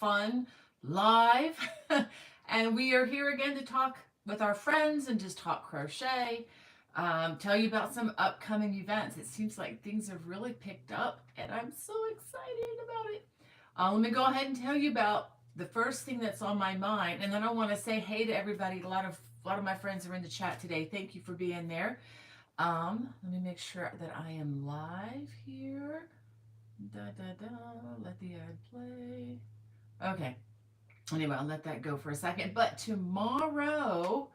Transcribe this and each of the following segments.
fun live. And we are here again to talk with our friends and just talk crochet, tell you about some upcoming events. It seems like things have really picked up, and I'm so excited about it. Let me go ahead and tell you about the first thing that's on my mind, and then I want to say hey to everybody. A lot of my friends are in the chat today. Thank you for being there. Let me make sure that I am live here. Da da da. Let the ad play. Okay. Anyway, I'll let that go for a second. But tomorrow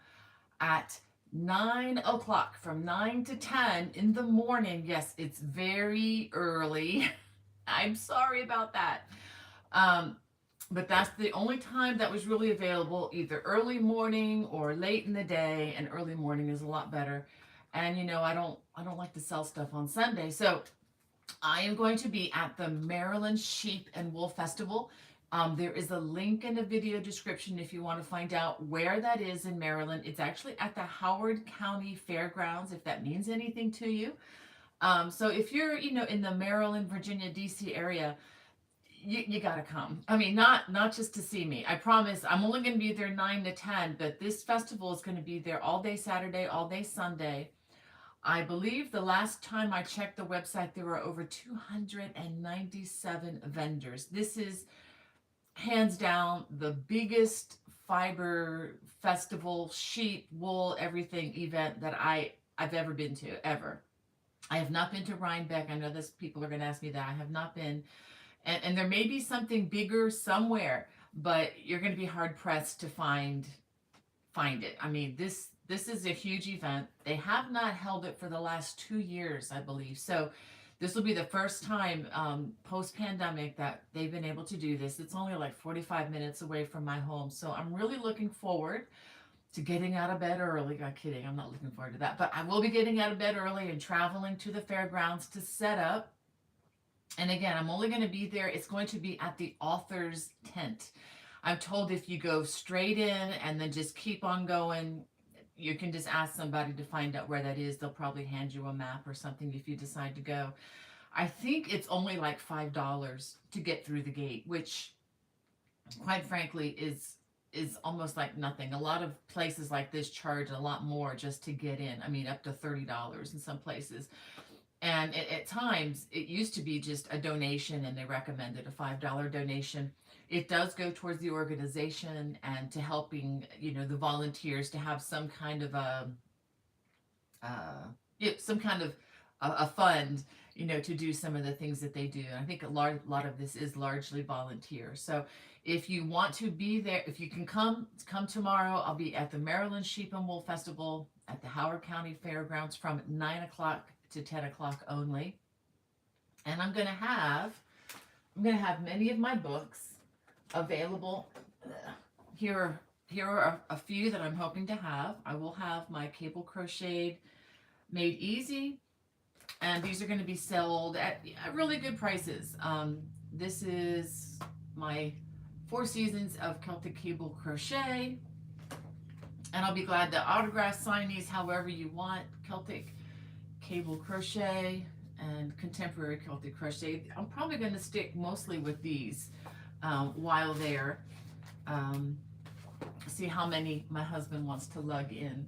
at 9 o'clock, from 9 to 10 in the morning. Yes, it's very early. I'm sorry about that. Um, but that's the only time that was really available, either early morning or late in the day, and early morning is a lot better. And I don't like to sell stuff on Sunday. So I am going to be at the Maryland Sheep and Wool Festival. There is a link in the video description if you want to find out where that is in Maryland. It's actually at the Howard County Fairgrounds, if that means anything to you. So if you're, in the Maryland, Virginia, DC area, you gotta come. I mean, not just to see me. I promise I'm only gonna be there 9 to 10, but this festival is gonna be there all day Saturday, all day Sunday. I believe the last time I checked the website, there were over 297 vendors. This is hands down the biggest fiber festival, sheep, wool, everything event that I've ever been to, ever. I have not been to Rhinebeck. I know this people are going to ask me that. I have not been, and there may be something bigger somewhere, but you're going to be hard pressed to find it. I mean, this is a huge event. They have not held it for the last 2 years, I believe. So this will be the first time post pandemic that they've been able to do this. It's only like 45 minutes away from my home, so I'm really looking forward to getting out of bed early. I'm kidding. I'm not looking forward to that, but I will be getting out of bed early and traveling to the fairgrounds to set up. And again, I'm only going to be there. It's going to be at the author's tent. I'm told if you go straight in and then just keep on going, you can just ask somebody to find out where that is. They'll probably hand you a map or something if you decide to go. I think it's only like $5 to get through the gate, which quite frankly is almost like nothing. A lot of places like this charge a lot more just to get in. I mean, up to $30 in some places. And at times, it used to be just a donation, and they recommended a $5 donation. It does go towards the organization and to helping, the volunteers to have some kind of some kind of a fund, to do some of the things that they do. And I think a lot of this is largely volunteer. So if you want to be there, if you can come tomorrow. I'll be at the Maryland Sheep and Wool Festival at the Howard County Fairgrounds from 9 o'clock to 10 o'clock only. And I'm gonna have many of my books available. Here are a few that I'm hoping to have. I will have my Cable Crocheted Made Easy, and these are going to be sold at really good prices. This is my 4 Seasons of Celtic Cable Crochet, and I'll be glad to autograph, sign these however you want. Celtic Cable Crochet and Contemporary Celtic Crochet. I'm probably going to stick mostly with these while there. See how many my husband wants to lug in.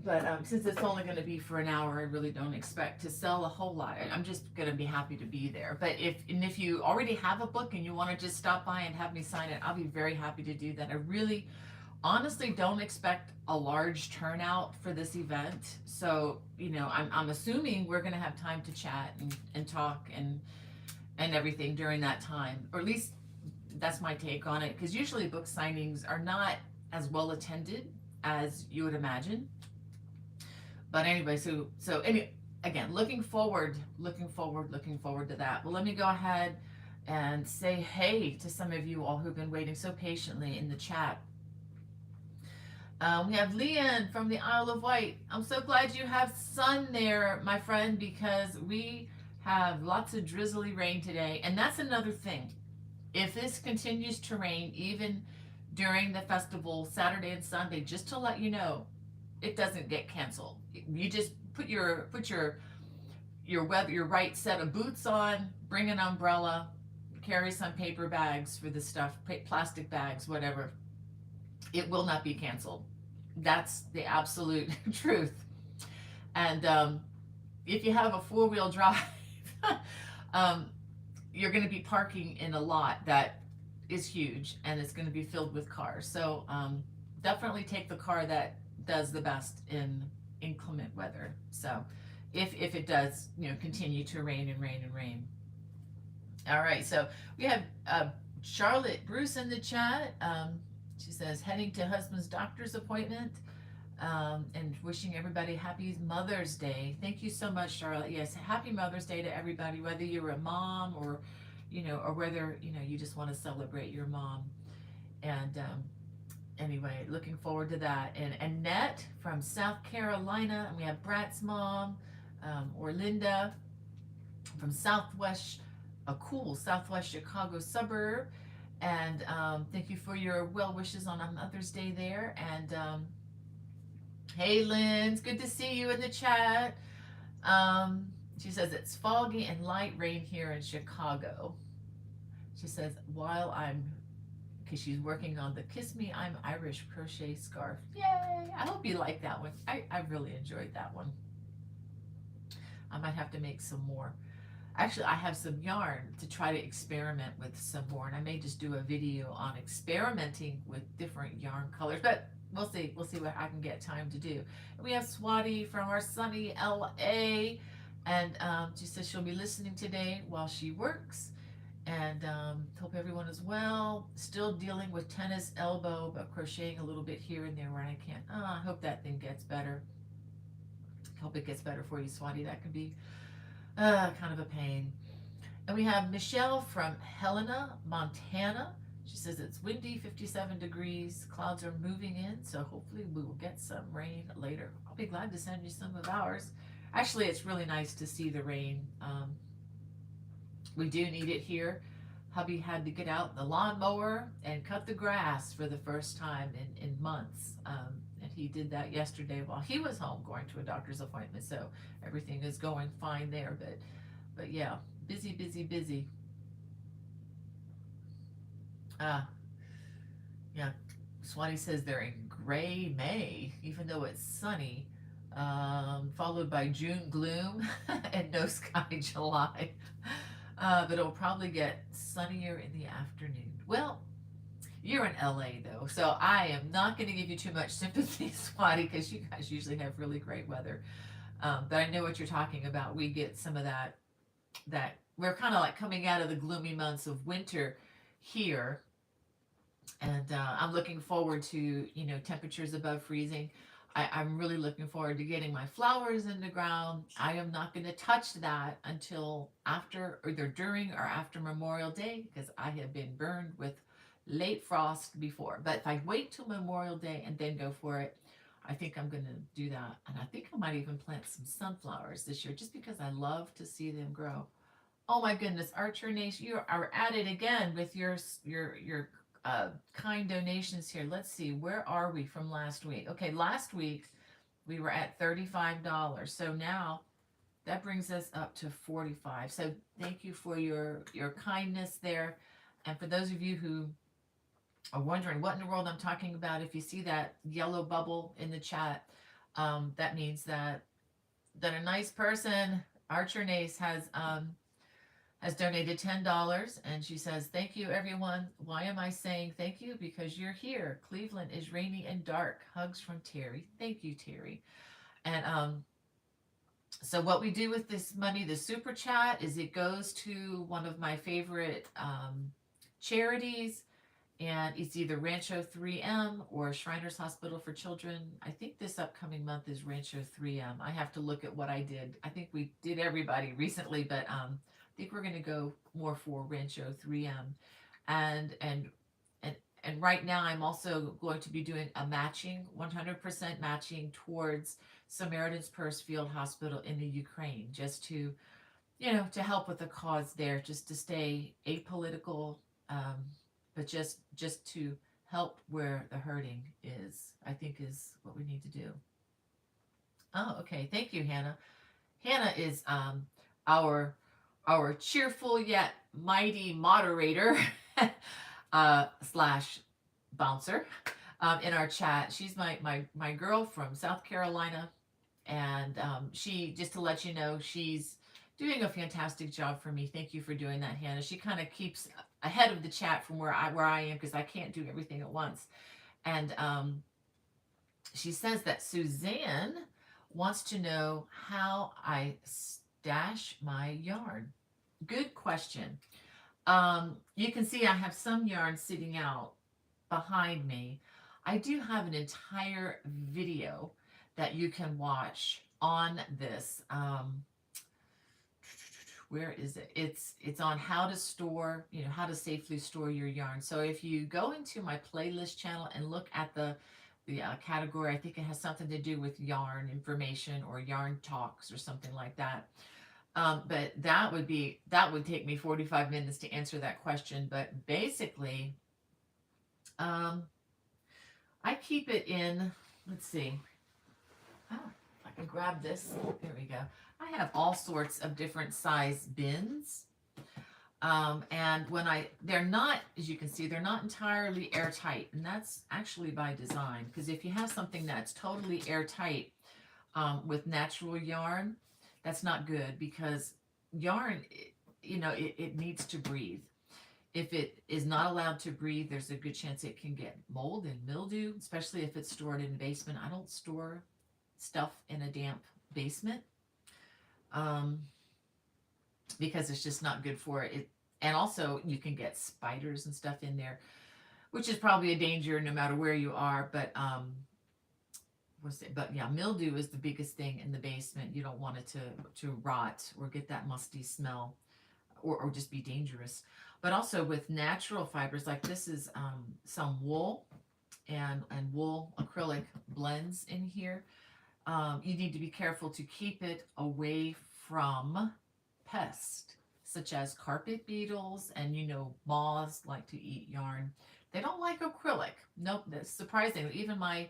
But since it's only going to be for an hour, I really don't expect to sell a whole lot. I'm just going to be happy to be there. But if you already have a book and you want to just stop by and have me sign it, I'll be very happy to do that. I really honestly don't expect a large turnout for this event. So, I'm assuming we're going to have time to chat and talk and everything during that time, or at least that's my take on it, because usually book signings are not as well attended as you would imagine. But anyway, so anyway, again, looking forward to that. Well, let me go ahead and say hey to some of you all who've been waiting so patiently in the chat. We have Leanne from the Isle of Wight. I'm so glad you have sun there, my friend, because we have lots of drizzly rain today. And that's another thing. If this continues to rain, even during the festival, Saturday and Sunday, just to let you know, it doesn't get canceled. You just put your right set of boots on, bring an umbrella, carry some paper bags for the stuff, plastic bags, whatever, it will not be canceled. That's the absolute truth. And if you have a four-wheel drive, um, you're going to be parking in a lot that is huge, and it's going to be filled with cars. So definitely take the car that does the best in inclement weather. So if it does, continue to rain and rain and rain. All right, so we have Charlotte Bruce in the chat. She says, heading to husband's doctor's appointment, and wishing everybody happy Mother's Day. Thank you so much, Charlotte. Yes, happy Mother's Day to everybody, whether you're a mom or, or whether, you just want to celebrate your mom. And anyway, looking forward to that. And Annette from South Carolina, and we have Brat's mom, or Linda from a cool Southwest Chicago suburb. And thank you for your well wishes on Mother's Day there. And hey, Lynn, it's good to see you in the chat. She says it's foggy and light rain here in Chicago. She says, because she's working on the Kiss Me, I'm Irish crochet scarf. Yay! I hope you like that one. I really enjoyed that one. I might have to make some more. Actually, I have some yarn to try to experiment with some more, and I may just do a video on experimenting with different yarn colors, but we'll see what I can get time to do. And we have Swati from our sunny LA, and she says she'll be listening today while she works, and hope everyone is well. Still dealing with tennis elbow, but crocheting a little bit here and there where I can't. I hope that thing gets better. Hope it gets better for you, Swati. That can be kind of a pain. And we have Michelle from Helena, Montana. She says it's windy, 57 degrees. Clouds are moving in, so hopefully we will get some rain later. I'll be glad to send you some of ours. Actually, it's really nice to see the rain. We do need it here. Hubby had to get out the lawnmower and cut the grass for the first time in months. And he did that yesterday while he was home going to a doctor's appointment. So everything is going fine there. But yeah, busy, busy, busy. Yeah, Swati says they're in gray May, even though it's sunny, followed by June gloom and no sky July. But it'll probably get sunnier in the afternoon. Well, you're in LA though, so I am not going to give you too much sympathy, Swati, because you guys usually have really great weather. But I know what you're talking about. We get some of that we're kind of like coming out of the gloomy months of winter here. And I'm looking forward to, temperatures above freezing. I'm really looking forward to getting my flowers in the ground. I am not going to touch that until after, either during or after Memorial Day, because I have been burned with late frost before. But if I wait till Memorial Day and then go for it, I think I'm going to do that. And I think I might even plant some sunflowers this year, just because I love to see them grow. Oh my goodness, Archer Nation, you are at it again with your kind donations here. Let's see, where are we from last week? Okay, last week we were at $35. So now that brings us up to 45. So thank you for your kindness there. And for those of you who are wondering what in the world I'm talking about, if you see that yellow bubble in the chat, that means that a nice person, Archer Nace, has donated $10, and she says, thank you, everyone. Why am I saying thank you? Because you're here. Cleveland is rainy and dark. Hugs from Terry. Thank you, Terry. And so what we do with this money, the super chat, is it goes to one of my favorite charities, and it's either Rancho 3M or Shriners Hospital for Children. I think this upcoming month is Rancho 3M. I have to look at what I did. I think we did everybody recently, but I think we're going to go more for Rancho 3M. And right now I'm also going to be doing a matching, 100% matching towards Samaritan's Purse Field Hospital in the Ukraine, just to, to help with the cause there, just to stay apolitical, but just to help where the hurting is, I think is what we need to do. Oh, okay. Thank you, Hannah. Hannah is our cheerful yet mighty moderator slash bouncer in our chat. She's my girl from South Carolina, and she, just to let you know, she's doing a fantastic job for me. Thank you for doing that, Hannah. She kind of keeps ahead of the chat from where I am, because I can't do everything at once. And she says that Suzanne wants to know how I stash my yarn. Good question. You can see I have some yarn sitting out behind me. I do have an entire video that you can watch on this. Where is it? It's on how to store, how to safely store your yarn. So if you go into my playlist channel and look at the category, I think it has something to do with yarn information or yarn talks or something like that. But that would take me 45 minutes to answer that question. But basically, I keep it in, let's see. Oh, if I can grab this. There we go. I have all sorts of different size bins. And they're not, as you can see, they're not entirely airtight. And that's actually by design. Because if you have something that's totally airtight with natural yarn, that's not good, because yarn, it needs to breathe. If it is not allowed to breathe, there's a good chance it can get mold and mildew, especially if it's stored in a basement. I don't store stuff in a damp basement because it's just not good for it. And also, you can get spiders and stuff in there, which is probably a danger no matter where you are. But yeah, mildew is the biggest thing in the basement. You don't want it to rot or get that musty smell, or just be dangerous. But also with natural fibers, like this is some wool and wool acrylic blends in here. You need to be careful to keep it away from pests, such as carpet beetles, and moths like to eat yarn. They don't like acrylic. Nope, that's surprising. Even my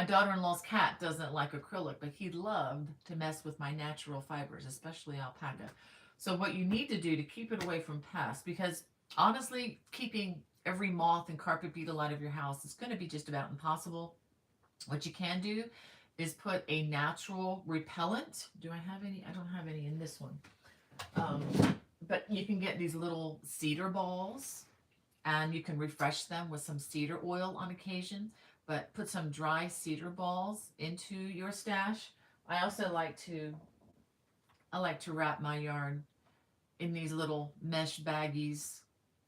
daughter-in-law's cat doesn't like acrylic, but he loved to mess with my natural fibers, especially alpaca. So what you need to do to keep it away from pests, because honestly, keeping every moth and carpet beetle out of your house is going to be just about impossible. What you can do is put a natural repellent. Do I have any? I don't have any in this one. But you can get these little cedar balls, and you can refresh them with some cedar oil on occasion. But put some dry cedar balls into your stash. I also like to wrap my yarn in these little mesh baggies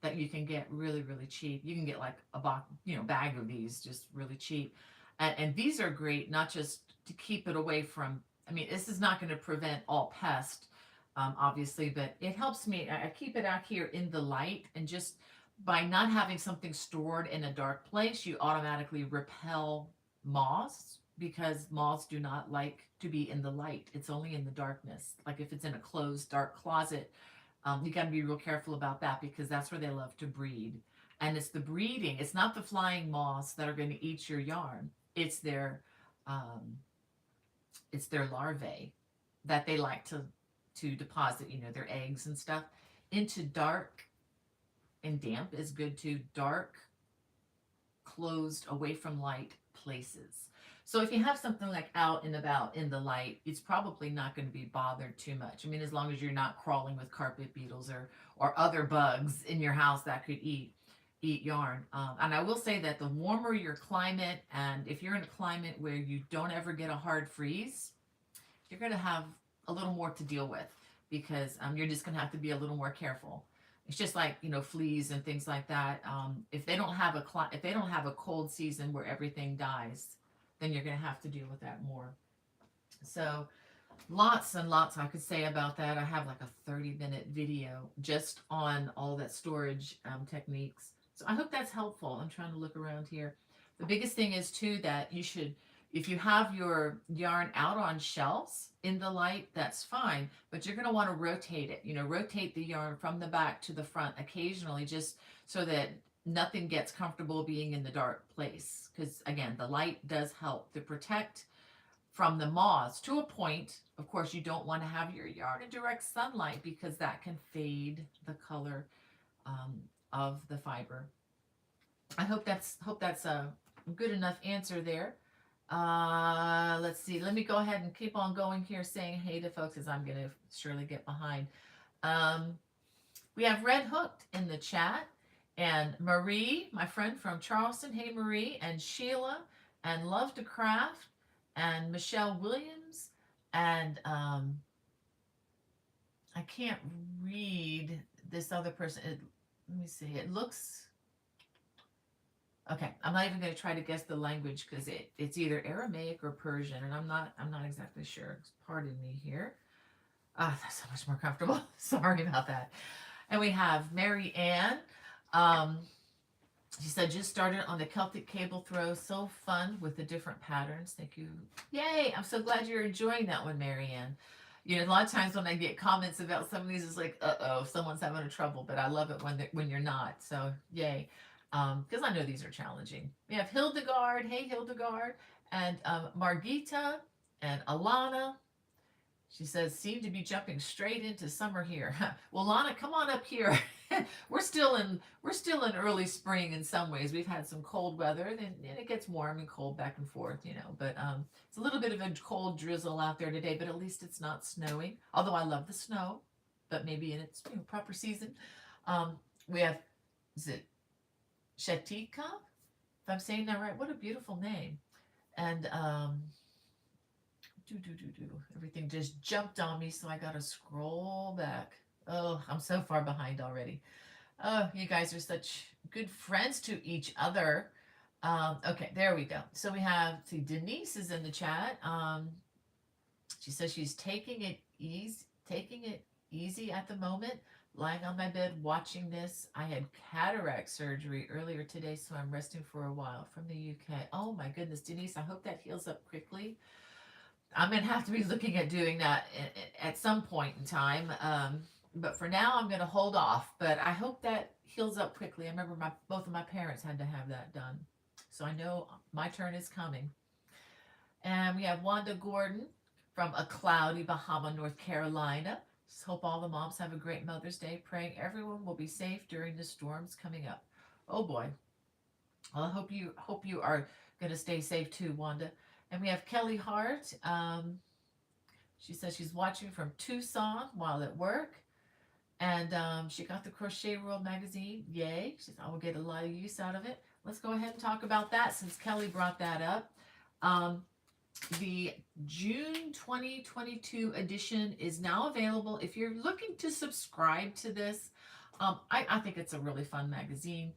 that you can get really, really cheap. You can get like a box, bag of these just really cheap. And these are great, not just to keep it away from, this is not going to prevent all pests, obviously, but it helps me. I keep it out here in the light, and just by not having something stored in a dark place, you automatically repel moths, because moths do not like to be in the light. It's only in the darkness. Like if it's in a closed, dark closet, you got to be real careful about that, because that's where they love to breed. And it's the breeding. It's not the flying moths that are going to eat your yarn. It's their larvae that they like to deposit, their eggs and stuff into dark, and damp is good too. Dark, closed, away from light places. So if you have something like out and about in the light, it's probably not going to be bothered too much. As long as you're not crawling with carpet beetles or other bugs in your house that could eat yarn. And I will say that the warmer your climate, and if you're in a climate where you don't ever get a hard freeze, you're going to have a little more to deal with, because you're just going to have to be a little more careful. It's just like fleas and things like that. If they don't have a cold season where everything dies, then you're going to have to deal with that more. So lots and lots I could say about that. I have like a 30-minute video just on all that storage techniques. So I hope that's helpful. I'm trying to look around here. The biggest thing is too that you should, if you have your yarn out on shelves in the light, that's fine, but you're going to want to rotate it. Rotate the yarn from the back to the front occasionally, just so that nothing gets comfortable being in the dark place. Because again, the light does help to protect from the moths to a point. Of course, you don't want to have your yarn in direct sunlight, because that can fade the color. of the fiber. I hope that's a good enough answer there. Let's see. Let me go ahead and keep on going here, saying hey to folks as I'm going to surely get behind. Um, we have Red Hooked in the chat, and Marie, my friend from Charleston. Hey, Marie, and Sheila, and Love to Craft, and Michelle Williams, and I can't read this other person. Let me see. It looks okay. I'm not even going to try to guess the language because it's either Aramaic or Persian, and I'm not exactly sure. Pardon me here. Ah, that's so much more comfortable. Sorry about that. And we have Mary Ann. Um, she said, just started on the Celtic cable throw. So fun with the different patterns. Thank you. Yay. I'm so glad you're enjoying that one, Mary Ann. You know, a lot of times when I get comments about some of these, it's like, uh-oh, someone's having a trouble. But I love it when you're not. So, yay. Because I know these are challenging. We have Hildegard. Hey, Hildegard. And Margita and Alana. She says, seem to be jumping straight into summer here. Well, Lana, come on up here. we're still in early spring in some ways. We've had some cold weather, and it gets warm and cold back and forth, you know. But it's a little bit of a cold drizzle out there today. But at least it's not snowing. Although I love the snow, but maybe in its proper season. We have, is it Shatika? If I'm saying that right, what a beautiful name. And everything just jumped on me, so I gotta scroll back. Oh, I'm so far behind already. Oh, you guys are such good friends to each other. Okay, there we go. So we have, see, Denise is in the chat. She says she's taking it easy at the moment, lying on my bed watching this. I had cataract surgery earlier today, so I'm resting for a while from the UK. Oh my goodness, Denise, I hope that heals up quickly. I'm gonna have to be looking at doing that at some point in time. But for now, I'm gonna hold off. But I hope that heals up quickly. I remember both of my parents had to have that done, so I know my turn is coming. And we have Wanda Gordon from a cloudy Bahama, North Carolina. Just hope all the moms have a great Mother's Day. Praying everyone will be safe during the storms coming up. Oh boy. Well, I hope you are gonna stay safe too, Wanda. And we have Kelly Hart. She says she's watching from Tucson while at work. And she got the Crochet World magazine. Yay. She says, I will get a lot of use out of it. Let's go ahead and talk about that since Kelly brought that up. The June 2022 edition is now available. If you're looking to subscribe to this, I think it's a really fun magazine.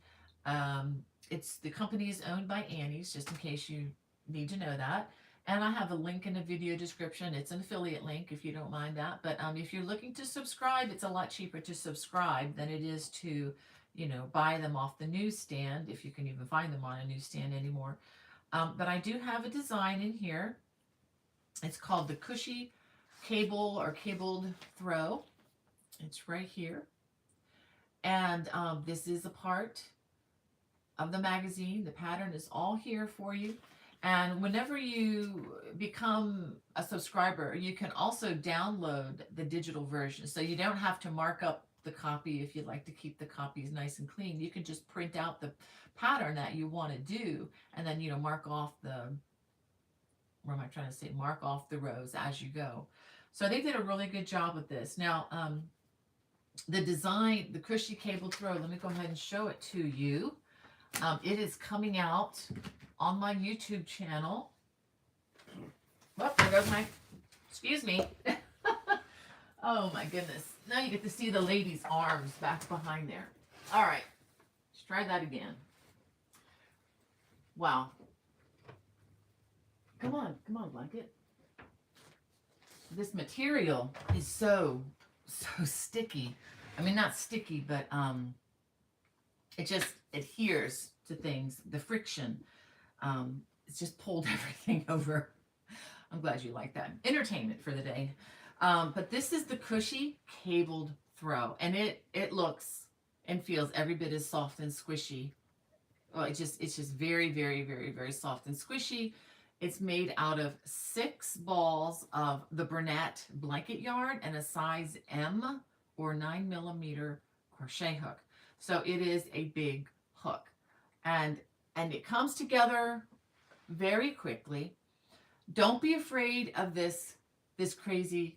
It's the company is owned by Annie's, just in case you need to know that. And I have a link in the video description. It's an affiliate link if you don't mind that. But if you're looking to subscribe, it's a lot cheaper to subscribe than it is to, buy them off the newsstand, if you can even find them on a newsstand anymore. But I do have a design in here. It's called the Cushy Cable or Cabled Throw. It's right here. And this is a part of the magazine. The pattern is all here for you. And whenever you become a subscriber, you can also download the digital version. So you don't have to mark up the copy if you'd like to keep the copies nice and clean. You can just print out the pattern that you want to do and then, mark off what am I trying to say? Mark off the rows as you go. So they did a really good job with this. Now, the design, the Cushy Cable Throw, let me go ahead and show it to you. It is coming out on my YouTube channel. Well, there goes excuse me. Oh my goodness. Now you get to see the lady's arms back behind there. All right, let's try that again. Wow. Come on, blanket. This material is so sticky. I mean, not sticky, but it just adheres to things. The friction, it's just pulled everything over. I'm glad you like that. Entertainment for the day. But this is the Cushy Cabled Throw, and it looks and feels every bit as soft and squishy. Well, it's just very, very, very, very soft and squishy. It's made out of 6 balls of the Bernat blanket yarn and a size M or 9mm crochet hook. So it is a big hook. And and it comes together very quickly. Don't be afraid of this crazy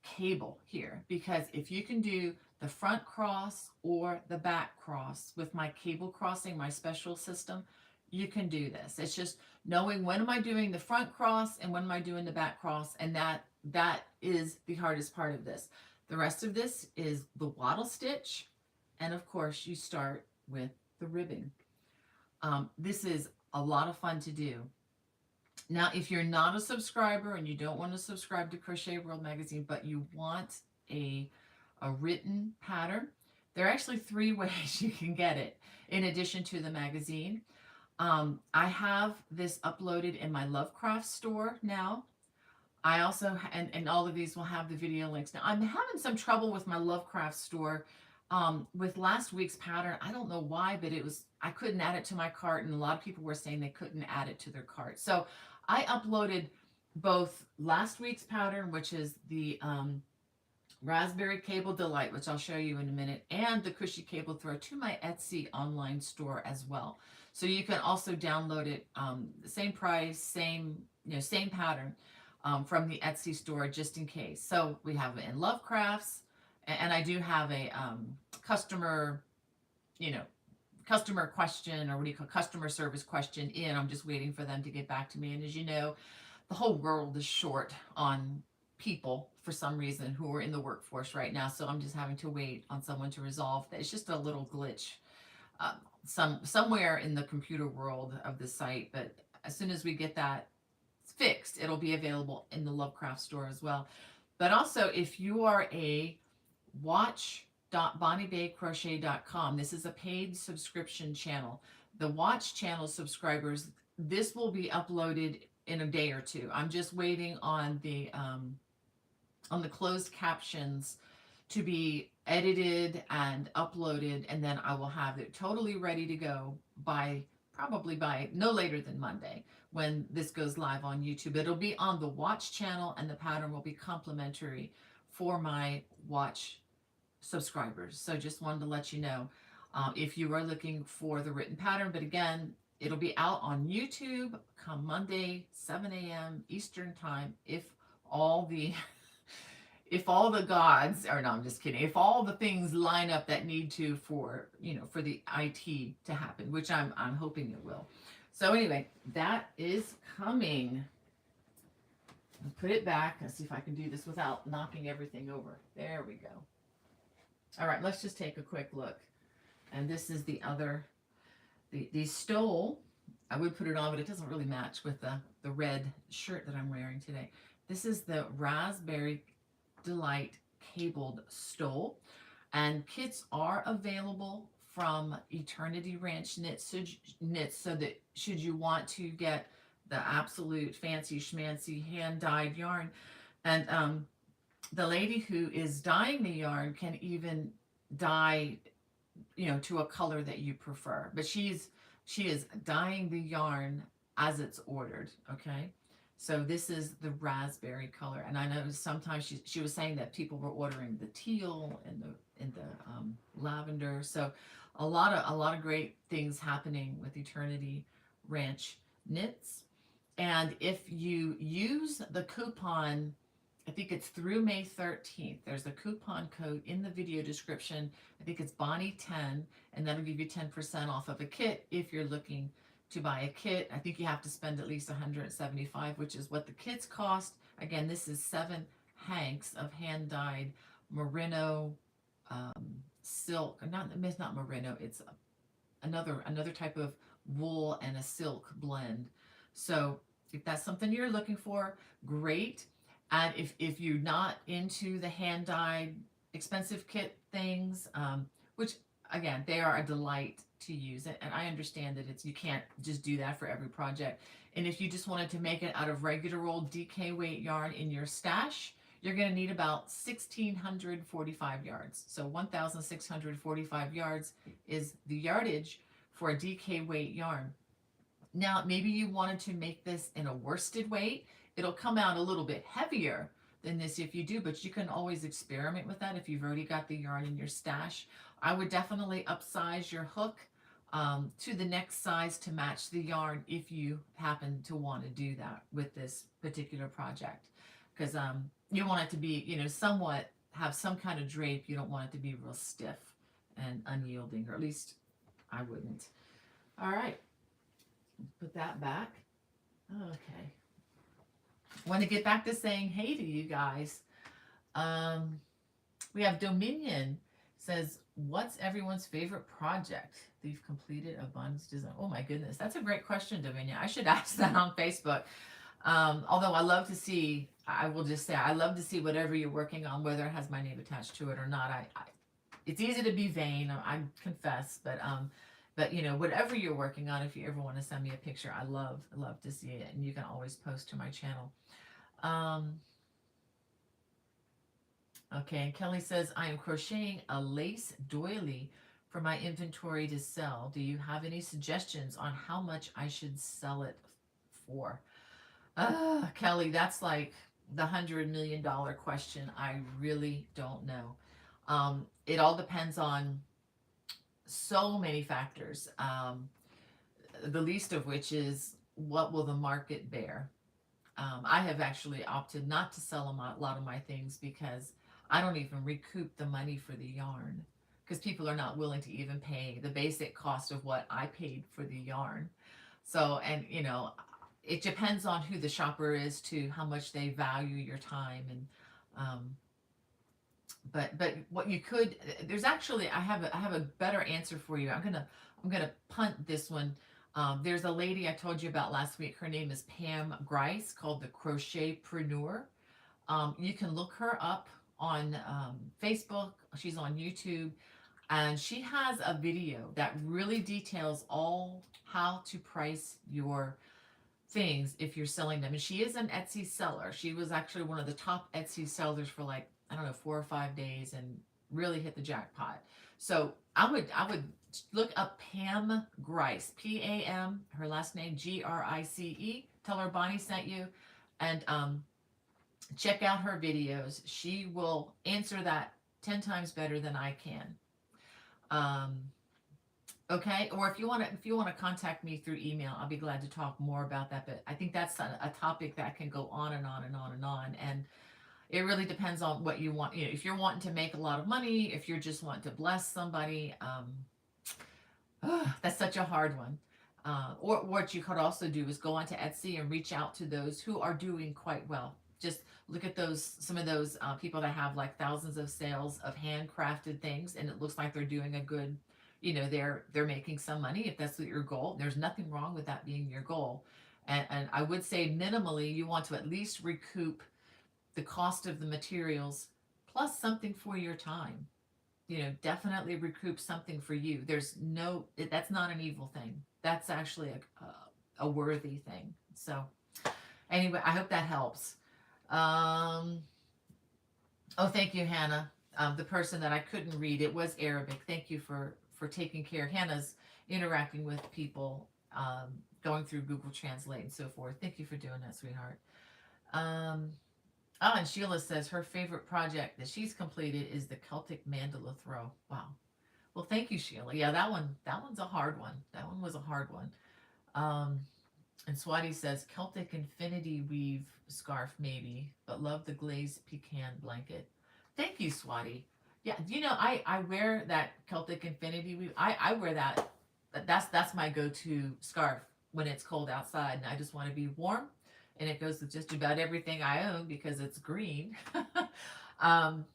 cable here, because if you can do the front cross or the back cross with my cable crossing, my special system, you can do this. It's just knowing when am I doing the front cross and when am I doing the back cross, and that is the hardest part of this. The rest of this is the wattle stitch, and of course you start with the ribbing. This is a lot of fun to do. Now, if you're not a subscriber and you don't want to subscribe to Crochet World Magazine, but you want a, a written pattern, there are actually three ways you can get it in addition to the magazine. I have this uploaded in my Lovecraft store now. I also, and all of these will have the video links. Now, I'm having some trouble with my Lovecraft store with last week's pattern. I don't know why, but I couldn't add it to my cart, and a lot of people were saying they couldn't add it to their cart. So I uploaded both last week's pattern, which is the Raspberry Cable Delight, which I'll show you in a minute, and the Cushy Cable Throw to my Etsy online store as well. So you can also download it, same price, same pattern from the Etsy store, just in case. So we have it in Lovecrafts, and I do have a customer, you know, customer question, or what do you call customer service question in. I'm just waiting for them to get back to me. And as you know, the whole world is short on people for some reason who are in the workforce right now. So I'm just having to wait on someone to resolve that. It's just a little glitch somewhere in the computer world of the site. But as soon as we get that fixed, it'll be available in the Lovecraft store as well. But also, if you are a watch.bonniebaycrochet.com, this is a paid subscription channel. The watch channel subscribers, this will be uploaded in a day or two. I'm just waiting on the closed captions to be edited and uploaded, and then I will have it totally ready to go probably by no later than Monday when this goes live on YouTube. It'll be on the watch channel, and the pattern will be complimentary for my watch subscribers. So just wanted to let you know, if you are looking for the written pattern. But again, it'll be out on YouTube come Monday, 7 a.m. Eastern time, if all the if all the gods, or no, I'm just kidding, if all the things line up that need to for the IT to happen, which I'm hoping it will. So anyway, that is coming. I'll put it back. Let's see if I can do this without knocking everything over. There we go. All right, let's just take a quick look. And this is the other, the stole. I would put it on, but it doesn't really match with the red shirt that I'm wearing today. This is the Raspberry Delight cabled stole, and kits are available from Eternity Ranch Knits, so that should you want to get the absolute fancy schmancy hand dyed yarn, and the lady who is dyeing the yarn can even dye to a color that you prefer, but she is dyeing the yarn as it's ordered. Okay, so this is the raspberry color, and I know sometimes she was saying that people were ordering the teal and the lavender. So a lot of great things happening with Eternity Ranch Knits. And if you use the coupon, I think it's through May 13th, there's a coupon code in the video description. I think it's Bonnie10, and that'll give you 10% off of a kit if you're looking to buy a kit. I think you have to spend at least $175, which is what the kits cost. Again, this is 7 hanks of hand-dyed merino silk. It's not merino, it's another type of wool and a silk blend. So if that's something you're looking for, great. And if you're not into the hand-dyed expensive kit things, which again, they are a delight to use it, and I understand that you can't just do that for every project. And if you just wanted to make it out of regular old DK weight yarn in your stash, you're going to need about 1,645 yards. So 1,645 yards is the yardage for a DK weight yarn. Now, maybe you wanted to make this in a worsted weight. It'll come out a little bit heavier than this if you do, but you can always experiment with that if you've already got the yarn in your stash. I would definitely upsize your hook to the next size to match the yarn if you happen to want to do that with this particular project. Because you want it to be, somewhat have some kind of drape. You don't want it to be real stiff and unyielding, or at least I wouldn't. All right, put that back. Okay. Want to get back to saying hey to you guys. Um, we have Dominion says, "What's everyone's favorite project they've completed a bondage design?" Oh my goodness, that's a great question, Dominion. I should ask that on Facebook. Although I love to see, I will just say, I love to see whatever you're working on, whether it has my name attached to it or not. It's easy to be vain, I confess, but whatever you're working on, if you ever want to send me a picture, I love to see it, and you can always post to my channel. Um, Okay, and Kelly says, I am crocheting a lace doily for my inventory to sell. Do you have any suggestions on how much I should sell it for? Kelly, that's like the $100 million question. I really don't know. It all depends on so many factors, the least of which is what will the market bear? I have actually opted not to sell a lot of my things because I don't even recoup the money for the yarn because people are not willing to even pay the basic cost of what I paid for the yarn. So, and it depends on who the shopper is to how much they value your time and um, but what you could there's actually I have a better answer for you. I'm gonna punt this one. There's a lady I told you about last week. Her name is Pam Grice, called the Crochetpreneur. You can look her up on Facebook. She's on YouTube, and she has a video that really details all how to price your things if you're selling them. And she is an Etsy seller. She was actually one of the top Etsy sellers for like, I don't know, 4 or 5 days and really hit the jackpot. So I would look up Pam Grice, Pam, her last name Grice. Tell her Bonnie sent you, and check out her videos. She will answer that 10 times better than I can. Um, Okay, or if you want to contact me through email, I'll be glad to talk more about that. But I think that's a topic that can go on and on and on and on, and it really depends on what you want. If you're wanting to make a lot of money, if you're just wanting to bless somebody, that's such a hard one. Or what you could also do is go onto Etsy and reach out to those who are doing quite well. Just look at some of those people that have like thousands of sales of handcrafted things, and it looks like they're doing a good, they're making some money. If that's what your goal, there's nothing wrong with that being your goal. And I would say minimally, you want to at least recoup the cost of the materials plus something for your time. Definitely recoup something for you. That's not an evil thing. That's actually a worthy thing. So anyway, I hope that helps. Um, oh, thank you, Hannah. The person that I couldn't read, it was Arabic. Thank you for taking care. Hannah's interacting with people, going through Google Translate and so forth. Thank you for doing that, sweetheart. Um, and Sheila says her favorite project that she's completed is the Celtic mandala throw. Wow. Well, thank you, Sheila. Yeah, that one's a hard one. That one was a hard one. Um, and Swati says Celtic infinity weave scarf maybe, but love the glazed pecan blanket. Thank you, Swati. Yeah, I wear that Celtic infinity weave. I wear that. That's my go-to scarf when it's cold outside and I just want to be warm. And it goes with just about everything I own because it's green. um,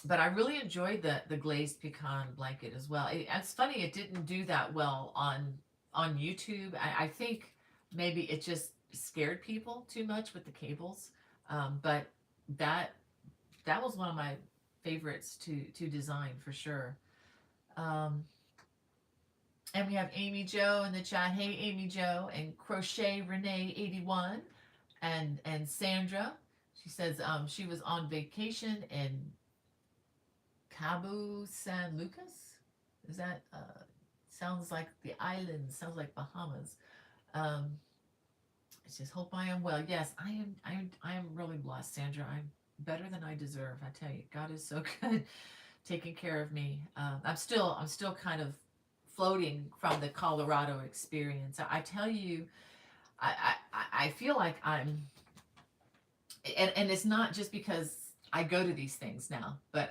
but I really enjoyed the glazed pecan blanket as well. It's funny it didn't do that well on YouTube. I think maybe it just scared people too much with the cables. But that that was one of my favorites to design for sure. Um, and we have Amy Joe in the chat. Hey, Amy Joe, and Crochet Renee 81, and Sandra. She says she was on vacation in Cabo San Lucas. Is that sounds like the island? Sounds like Bahamas. Um, I just hope I am well. Yes, I am. I am really blessed, Sandra. I'm better than I deserve. I tell you, God is so good. taking care of me. I'm still kind of floating from the Colorado experience. I tell you, I feel like and it's not just because I go to these things now, but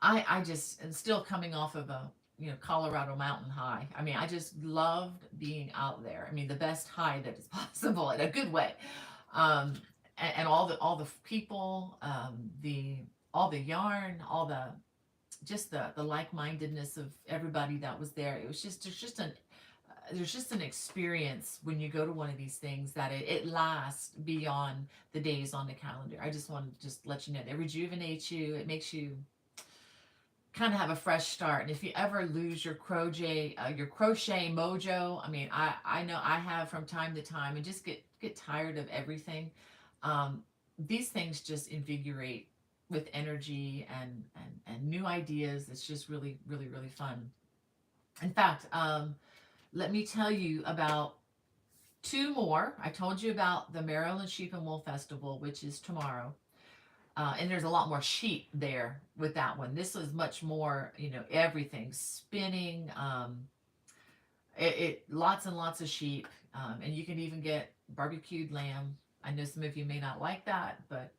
I just am still coming off of a Colorado mountain high. I mean, I just loved being out there. I mean, the best high that is possible in a good way. Um, and all the people, the all the yarn, all the just the like-mindedness of everybody that was there. It was just there's just an experience when you go to one of these things that it lasts beyond the days on the calendar. I just want to just let you know, it rejuvenates you. It makes you kind of have a fresh start. And if you ever lose your crochet mojo, I mean, I know I have from time to time, and just get tired of everything. Um, these things just invigorate with energy and new ideas. It's just really really really fun. In fact, let me tell you about two more. I told you about the Maryland Sheep and Wool Festival, which is tomorrow. And there's a lot more sheep there with that one. This was much more, everything spinning. It lots and lots of sheep, and you can even get barbecued lamb. I know some of you may not like that, but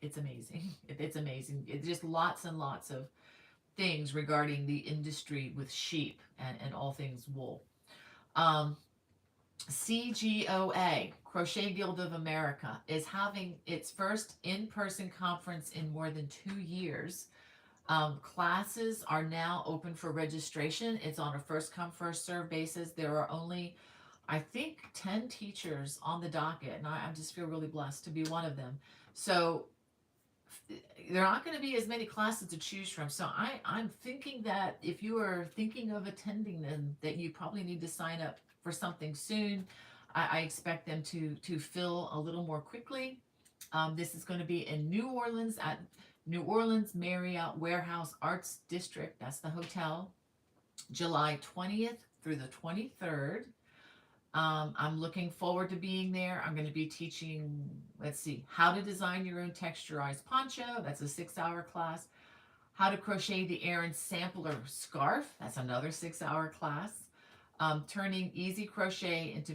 it's amazing. It's amazing. It's just lots and lots of things regarding the industry with sheep and all things wool. Um, CGOA, Crochet Guild of America, is having its first in person conference in more than 2 years. Classes are now open for registration. It's on a first come, first serve basis. There are only, I think, 10 teachers on the docket, and I just feel really blessed to be one of them. So there aren't going to be as many classes to choose from. So I'm thinking that if you are thinking of attending them, that you probably need to sign up for something soon. I expect them to fill a little more quickly. This is going to be in New Orleans at New Orleans Marriott Warehouse Arts District. That's the hotel, July 20th through the 23rd. I'm looking forward to being there. I'm going to be teaching, let's see, how to design your own texturized poncho. That's a 6-hour class. How to crochet the Aran sampler scarf. That's another 6-hour class. Turning easy crochet into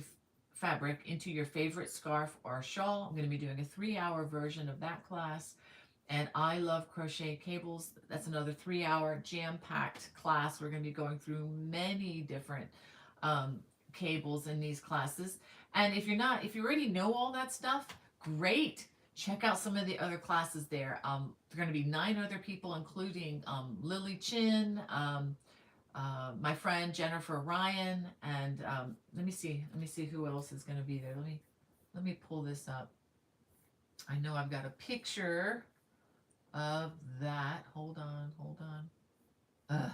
fabric into your favorite scarf or shawl. I'm going to be doing a 3-hour version of that class. And I love crochet cables. That's another 3-hour jam-packed class. We're going to be going through many different um, cables in these classes. And if you already know all that stuff, great. Check out some of the other classes there. There are going to be 9 other people, including Lily Chin, my friend Jennifer Ryan, and let me see who else is going to be there. Let me pull this up. I know I've got a picture of that. Hold on, hold on.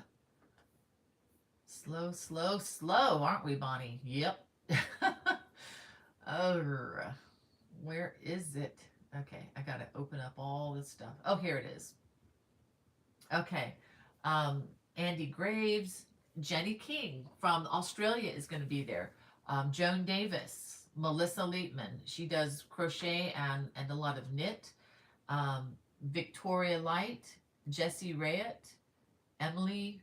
Slow, slow, slow, aren't we, Bonnie? Yep. Oh, where is it? Okay, I gotta open up all this stuff. Oh, here it is. Okay. Um, Andy Graves, Jenny King from Australia is going to be there. Joan Davis, Melissa Leitman. She does crochet and a lot of knit. Victoria Light, Jessie Rayett, Emily,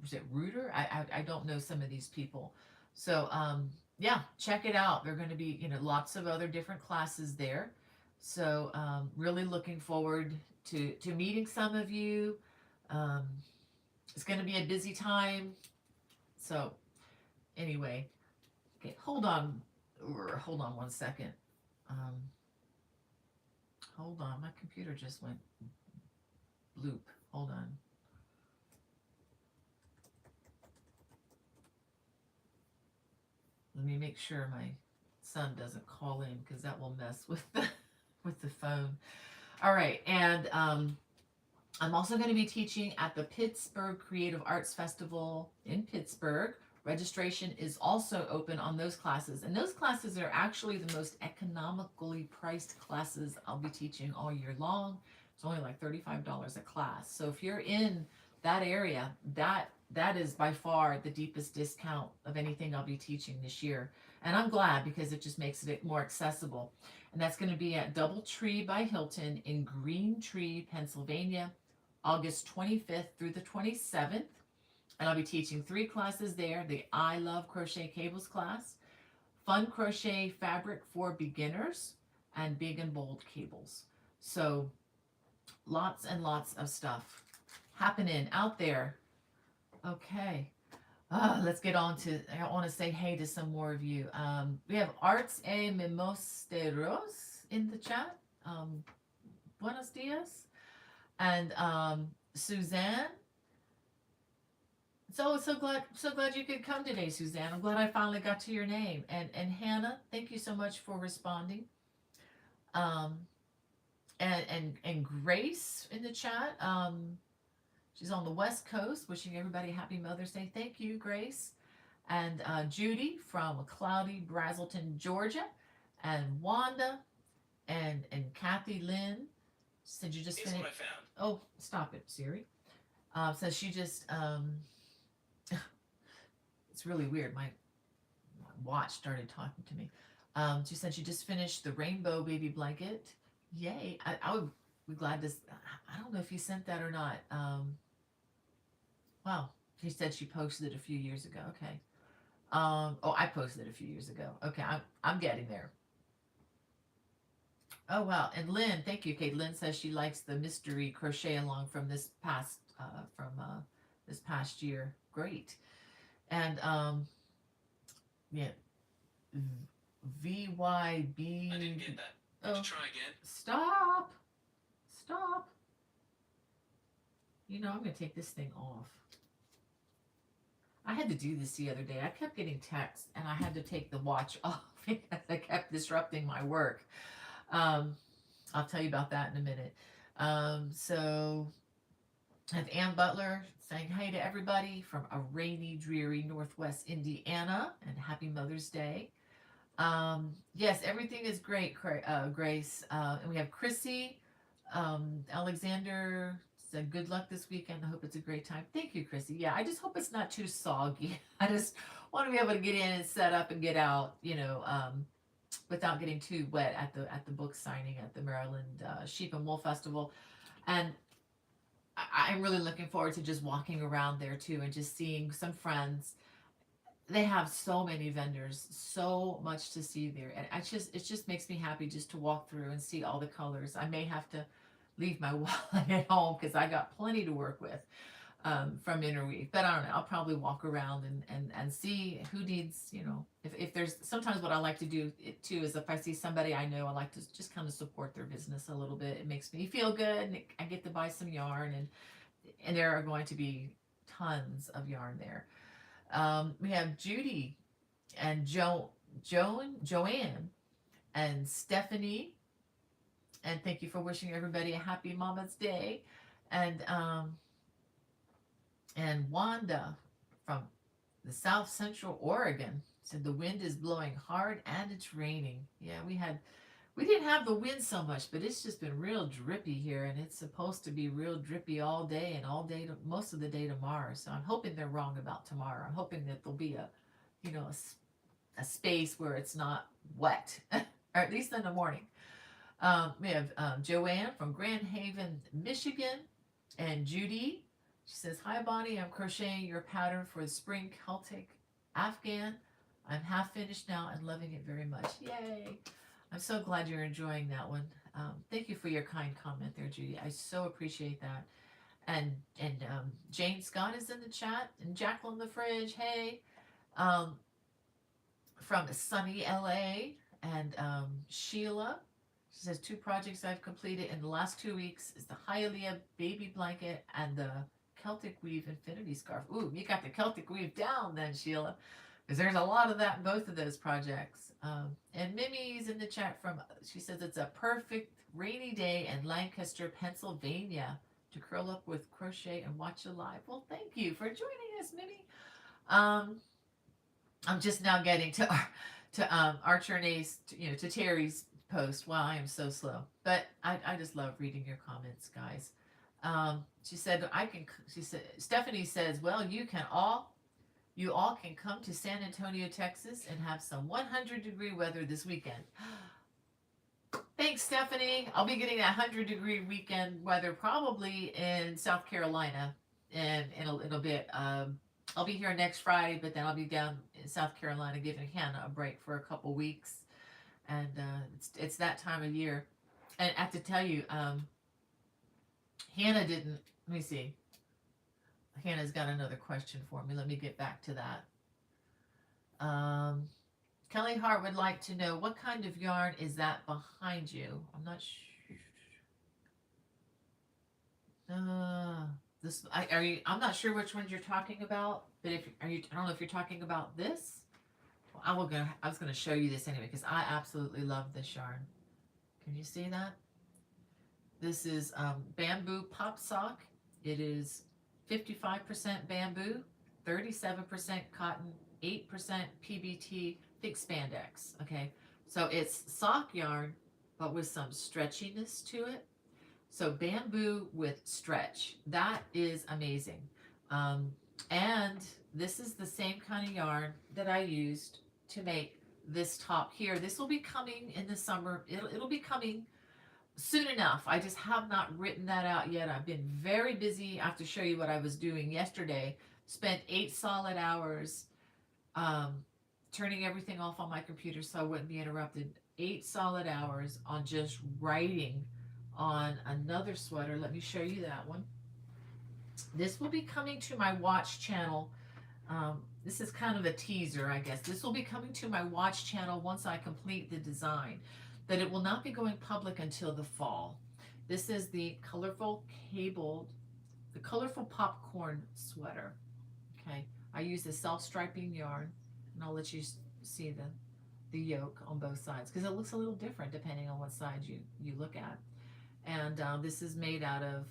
was it Reuter? I don't know some of these people. So yeah, check it out. There are going to be lots of other different classes there. So really looking forward to meeting some of you. Um, it's going to be a busy time. So anyway, okay, hold on 1 second. Um, hold on, my computer just went bloop. Hold on. Let me make sure my son doesn't call in because that will mess with the phone. All right, and I'm also going to be teaching at the Pittsburgh Creative Arts Festival in Pittsburgh. Registration is also open on those classes, and those classes are actually the most economically priced classes I'll be teaching all year long. It's only like $35 a class. So if you're in that area, that is by far the deepest discount of anything I'll be teaching this year. And I'm glad because it just makes it more accessible. And that's going to be at Doubletree by Hilton in Green Tree, Pennsylvania. August 25th through the 27th. And I'll be teaching 3 classes there: the I Love Crochet Cables class, Fun Crochet Fabric for Beginners, and Big and Bold Cables. So lots and lots of stuff happening out there. Okay. Let's get on to, I want to say hey to some more of you. We have Arts e Mimosteros in the chat. Buenos dias. And Suzanne. So glad you could come today, Suzanne. I'm glad I finally got to your name. And Hannah, thank you so much for responding. Um, and Grace in the chat. She's on the West Coast, wishing everybody a happy Mother's Day. Thank you, Grace. And Judy from cloudy Brazelton, Georgia. And Wanda and Kathy Lynn said you just finished. What I found. Oh, stop it, Siri. Says she just it's really weird. My watch started talking to me. She said she just finished the rainbow baby blanket. Yay! I would be glad to. I don't know if you sent that or not. Wow. She said she posted it a few years ago. Okay. Oh, I posted it a few years ago. Okay, I'm getting there. Oh wow. And Lynn, thank you, Kate. Lynn says she likes the mystery crochet along from this past year. Great. And yeah, VYB. I didn't get that. Did you try again? Stop. You know, I'm gonna take this thing off. I had to do this the other day. I kept getting texts and I had to take the watch off because I kept disrupting my work. I'll tell you about that in a minute. So I have Ann Butler saying hey to everybody from a rainy, dreary Northwest Indiana, and happy Mother's Day. Yes, everything is great, Grace. And we have Chrissy Alexander said good luck this weekend. I hope it's a great time. Thank you, Chrissy. Yeah, I just hope it's not too soggy. I just want to be able to get in and set up and get out, without getting too wet at the book signing at the Maryland Sheep and Wool Festival. And I'm really looking forward to just walking around there too and just seeing some friends. They have so many vendors, so much to see there, and it just makes me happy just to walk through and see all the colors. I may have to leave my wallet at home because I got plenty to work with from Interweave, but I don't know. I'll probably walk around and see who needs, if there's sometimes what I like to do too is if I see somebody I know, I like to just kind of support their business a little bit. It makes me feel good, and I get to buy some yarn, and there are going to be tons of yarn there. We have Judy and Joanne, and Stephanie, and thank you for wishing everybody a happy Mama's Day, and Wanda from the South Central Oregon said the wind is blowing hard and it's raining. Yeah, we didn't have the wind so much, but it's just been real drippy here, and it's supposed to be real drippy all day and all day, most of the day tomorrow. So I'm hoping they're wrong about tomorrow. I'm hoping that there'll be a space where it's not wet, or at least in the morning. We have Joanne from Grand Haven, Michigan, and Judy. She says, hi, Bonnie. I'm crocheting your pattern for the spring Celtic Afghan. I'm half finished now and loving it very much. Yay. I'm so glad you're enjoying that one. Thank you for your kind comment there, Judy. I so appreciate that. And Jane Scott is in the chat, and Jacqueline the Fridge, hey. From sunny LA, and Sheila. She says 2 projects I've completed in the last 2 weeks is the Hialeah baby blanket and the Celtic Weave infinity scarf. Ooh, you got the Celtic Weave down then, Sheila, because there's a lot of that in both of those projects. And Mimi's in the chat she says it's a perfect rainy day in Lancaster, Pennsylvania to curl up with crochet and watch it live. Well, thank you for joining us, Mimi. I'm just now getting to Archer and Ace, to Terry's post. Wow, I am so slow, but I just love reading your comments, guys. She said Stephanie says, well, you all can come to San Antonio, Texas, and have some 100-degree weather this weekend. Thanks, Stephanie. I'll be getting that 100-degree weekend weather probably in South Carolina in a little bit. I'll be here next Friday, but then I'll be down in South Carolina giving Hannah a break for a couple weeks, and it's that time of year. And I have to tell you, Hannah didn't. Let me see. Hannah's got another question for me. Let me get back to that. Kelly Hart would like to know what kind of yarn is that behind you. I'm not sure. This are you? I'm not sure which ones you're talking about. But if are you, I don't know if you're talking about this. Well, I was gonna show you this anyway because I absolutely love this yarn. Can you see that? This is bamboo pop sock. It is 55% bamboo, 37% cotton, 8% PBT, thick spandex. Okay, so it's sock yarn, but with some stretchiness to it. So bamboo with stretch. That is amazing. Um, and this is the same kind of yarn that I used to make this top here. This will be coming in the summer. It'll be coming soon enough. I just have not written that out yet. I've been very busy. I have to show you what I was doing yesterday. Spent 8 solid hours um, turning everything off on my computer so I wouldn't be interrupted. 8 solid hours on just writing on another sweater. Let me show you that one. This will be coming to my watch channel. This is kind of a teaser, I guess. This will be coming to my watch channel once I complete the design, but it will not be going public until the fall. This is the colorful popcorn sweater. Okay, I use the self-striping yarn, and I'll let you see the yoke on both sides because it looks a little different depending on what side you look at. And this is made out of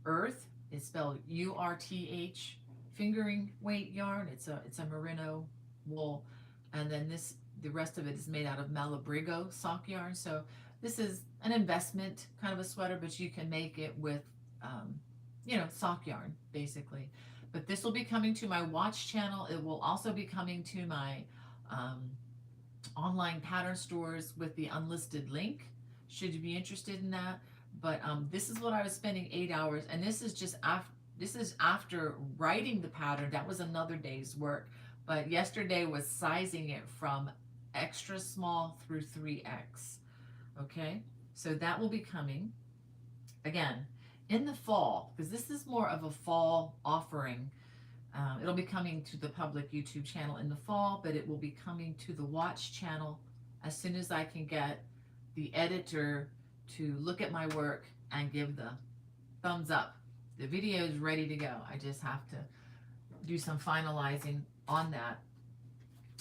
earth. It's spelled URTH, fingering weight yarn. It's a merino wool, and then the rest of it is made out of Malabrigo sock yarn. So this is an investment kind of a sweater, but you can make it with sock yarn basically. But this will be coming to my watch channel. It will also be coming to my um, online pattern stores with the unlisted link, should you be interested in that. But this is what I was spending 8 hours, and this is just after writing the pattern. That was another day's work. But yesterday was sizing it from extra small through 3X. Okay, so that will be coming again in the fall because this is more of a fall offering. It'll be coming to the public YouTube channel in the fall, but it will be coming to the watch channel as soon as I can get the editor to look at my work and give the thumbs up. The video is ready to go. I just have to do some finalizing on that.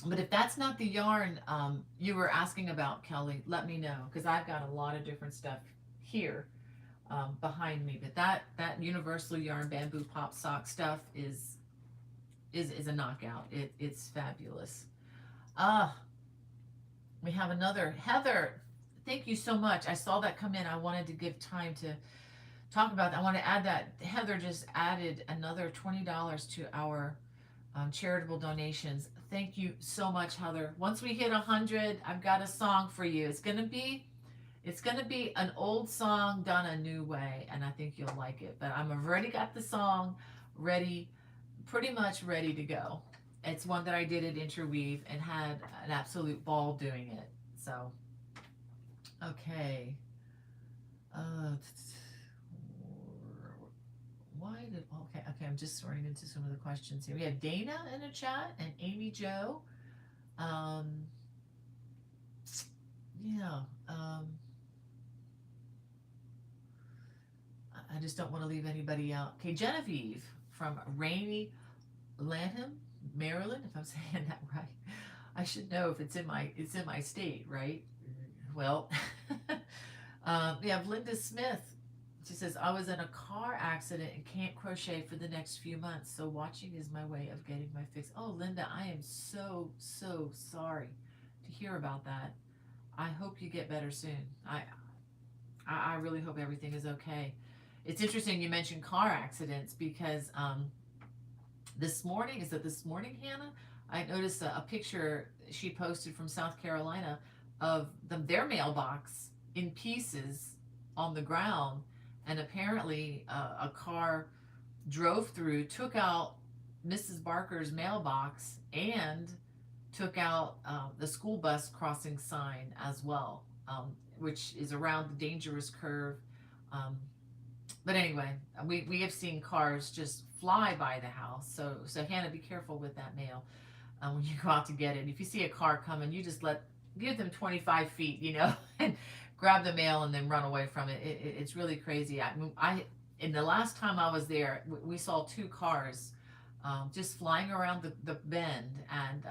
But if that's not the yarn you were asking about, Kelly, let me know because I've got a lot of different stuff here behind me. But that universal yarn bamboo pop sock stuff is a knockout. It's fabulous. We have another Heather. Thank you so much. I saw that come in. I wanted to give time to talk about that. I want to add that Heather just added another $20 to our charitable donations. Thank you so much, Heather. Once we hit 100, I've got a song for you. It's gonna be an old song done a new way, and I think you'll like it. But I've already got the song ready, pretty much ready to go. It's one that I did at Interweave and had an absolute ball doing it. So, okay. Why did okay? I'm just sorting into some of the questions here. We have Dana in the chat and Amy Joe. Yeah. I just don't want to leave anybody out. Okay, Genevieve from Rainy Lanham, Maryland. If I'm saying that right, I should know if it's in my state, right? Well, we have Linda Smith. She says, I was in a car accident and can't crochet for the next few months, so watching is my way of getting my fix. Oh, Linda, I am so sorry to hear about that. I hope you get better soon. I really hope everything is okay. It's interesting you mentioned car accidents because this morning, Hannah? I noticed a picture she posted from South Carolina of their mailbox in pieces on the ground. And apparently, a car drove through, took out Mrs. Barker's mailbox, and took out the school bus crossing sign as well, which is around the dangerous curve. Um, but anyway, we have seen cars just fly by the house. So Hannah, be careful with that mail when you go out to get it. If you see a car coming, you just give them 25 feet, and grab the mail and then run away from it. It's really crazy. I in the last time I was there, we saw two cars just flying around the bend, and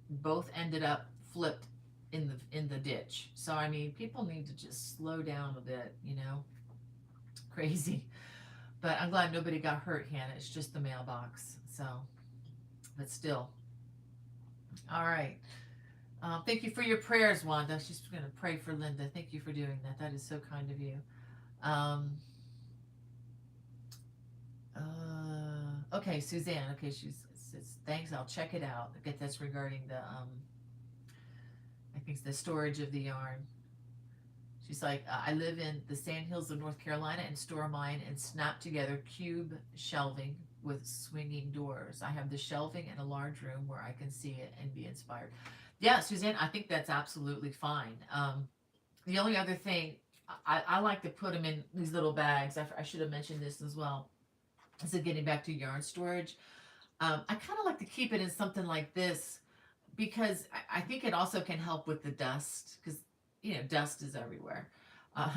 both ended up flipped in the ditch. So I mean, people need to just slow down a bit. Crazy. But I'm glad nobody got hurt, Hannah. It's just the mailbox. So, but still. All right. Thank you for your prayers, Wanda. She's going to pray for Linda. Thank you for doing that. That is so kind of you. Um, okay, Suzanne. Okay, she's says thanks. I'll check it out. I get that's regarding the I think it's the storage of the yarn. She's like, I live in the Sandhills of North Carolina and store mine in snap together cube shelving with swinging doors. I have the shelving in a large room where I can see it and be inspired. Yeah, Suzanne, I think that's absolutely fine. The only other thing, I like to put them in these little bags. I should have mentioned this as well. So getting back to yarn storage, I kind of like to keep it in something like this because I think it also can help with the dust because dust is everywhere,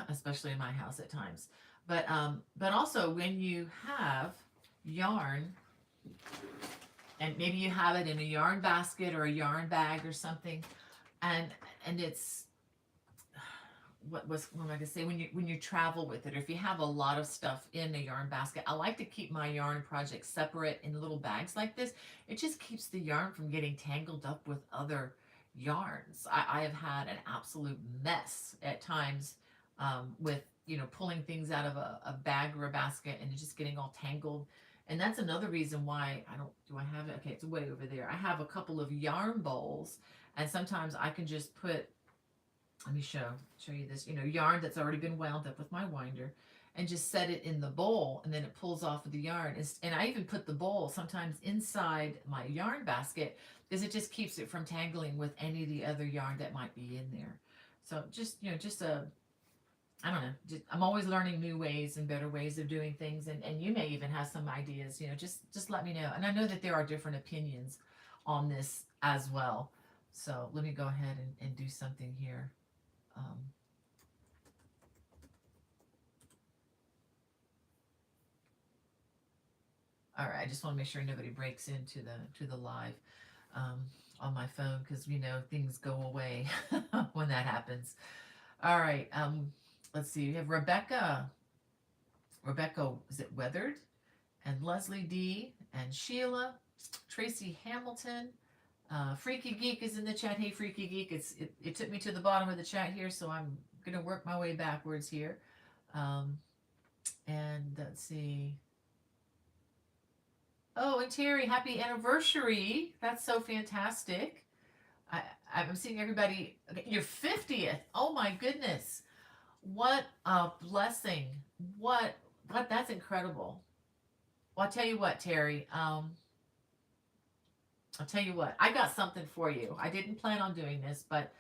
especially in my house at times. But also when you have yarn and maybe you have it in a yarn basket or a yarn bag or something, and it's what am I gonna say, when you travel with it, or if you have a lot of stuff in a yarn basket. I like to keep my yarn projects separate in little bags like this. It just keeps the yarn from getting tangled up with other yarns. I have had an absolute mess at times with pulling things out of a bag or a basket and just getting all tangled. And that's another reason why I don't do I have it. Okay, it's way over there. I have a couple of yarn bowls, and sometimes I can just put, let me show you this, yarn that's already been wound up with my winder, and just set it in the bowl, and then it pulls off of the yarn. And I even put the bowl sometimes inside my yarn basket because it just keeps it from tangling with any of the other yarn that might be in there. So just I don't know, I'm always learning new ways and better ways of doing things, and you may even have some ideas. Just let me know. And I know that there are different opinions on this as well. So let me go ahead and do something here. Um, all right, I just want to make sure nobody breaks into the live um, on my phone because things go away when that happens. All right, let's see. We have Rebecca. Rebecca, is it Weathered? And Leslie D. And Sheila, Tracy Hamilton. Freaky Geek is in the chat. Hey, Freaky Geek. It took me to the bottom of the chat here, so I'm gonna work my way backwards here. And let's see. Oh, and Terry, happy anniversary! That's so fantastic. I'm seeing everybody. Okay, your 50th. Oh my goodness! What a blessing! What? That's incredible. Well, I'll tell you what, Terry. I'll tell you what. I got something for you. I didn't plan on doing this, but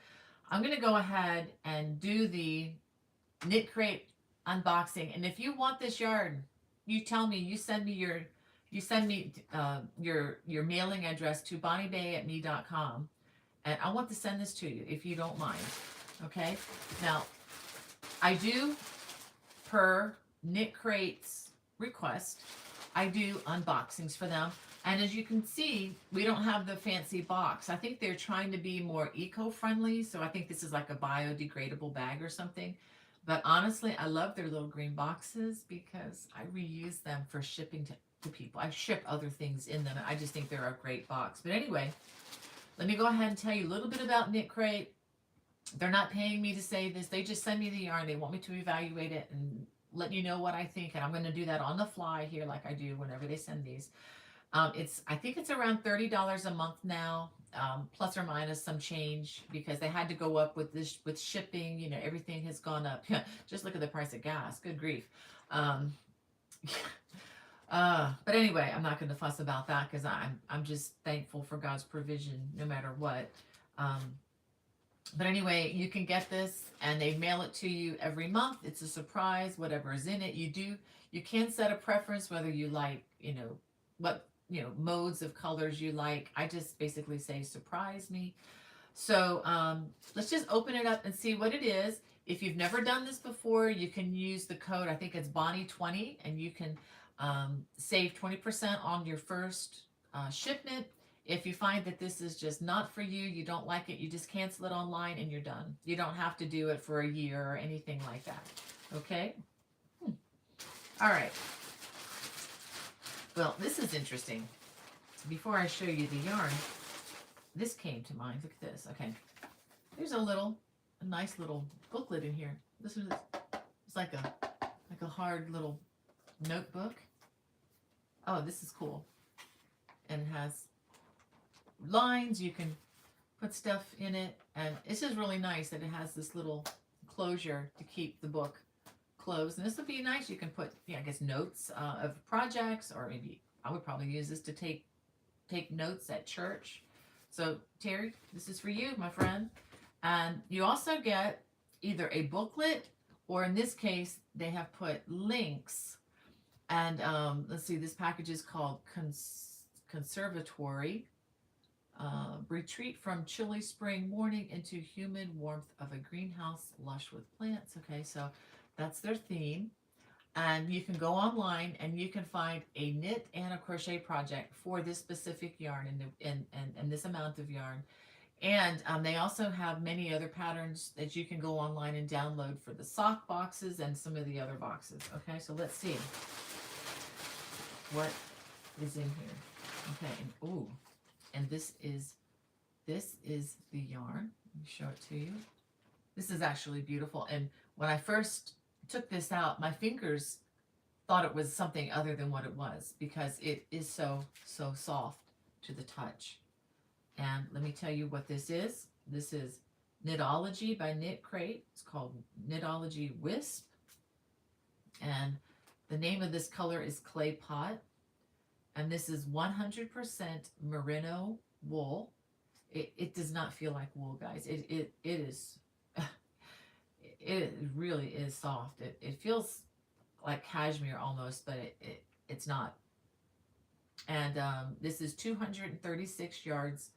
I'm gonna go ahead and do the Knit Crate unboxing. And if you want this yarn, you tell me. You send me your mailing address to bonniebay@me.com, and I want to send this to you if you don't mind. Okay. Now, I do, per Knit Crate's request, I do unboxings for them. And as you can see, we don't have the fancy box. I think they're trying to be more eco-friendly, so I think this is like a biodegradable bag or something. But honestly, I love their little green boxes because I reuse them for shipping to people. I ship other things in them. I just think they're a great box. But anyway, let me go ahead and tell you a little bit about Knit Crate. They're not paying me to say this. They just send me the yarn. They want me to evaluate it and let you know what I think. And I'm going to do that on the fly here like I do whenever they send these. I think it's around $30 a month now. plus or minus some change because they had to go up with this with shipping. You know, everything has gone up. Just look at the price of gas. Good grief. Um, but anyway, I'm not going to fuss about that because I'm just thankful for God's provision no matter what. Um, but anyway, you can get this and they mail it to you every month. It's a surprise, whatever is in it. You can set a preference whether you like, what, modes of colors you like. I just basically say surprise me. So let's just open it up and see what it is. If you've never done this before, you can use the code, I think it's Bonnie20, and you can save 20% on your first shipment. If you find that this is just not for you, you don't like it, you just cancel it online and you're done. You don't have to do it for a year or anything like that. Okay? All right. Well, this is interesting. Before I show you the yarn, this came to mind. Look at this. Okay. There's a nice little booklet in here. This is, it's like a hard little notebook. Oh, this is cool. And it has lines. You can put stuff in it. And it's just really nice that it has this little closure to keep the book closed. And this would be nice. You can put, I guess, notes of projects, or maybe I would probably use this to take notes at church. So Terry, this is for you, my friend. And you also get either a booklet, or in this case, they have put links. And let's see, this package is called Conservatory. Retreat from chilly spring morning into humid warmth of a greenhouse lush with plants. Okay, so that's their theme. And you can go online and you can find a knit and a crochet project for this specific yarn and this amount of yarn. And they also have many other patterns that you can go online and download for the sock boxes and some of the other boxes. Okay, so let's see what is in here. Okay, and ooh, and this is the yarn. Let me show it to you. This is actually beautiful. And when I first took this out, my fingers thought it was something other than what it was, because it is so soft to the touch. And let me tell you what this is. This is Knitology by Knit Crate. It's called Knitology Wisp. And the name of this color is Clay Pot. And this is 100% merino wool. It does not feel like wool, guys. It is, it really is soft. It feels like cashmere almost, but it's not. And this is 236 yards,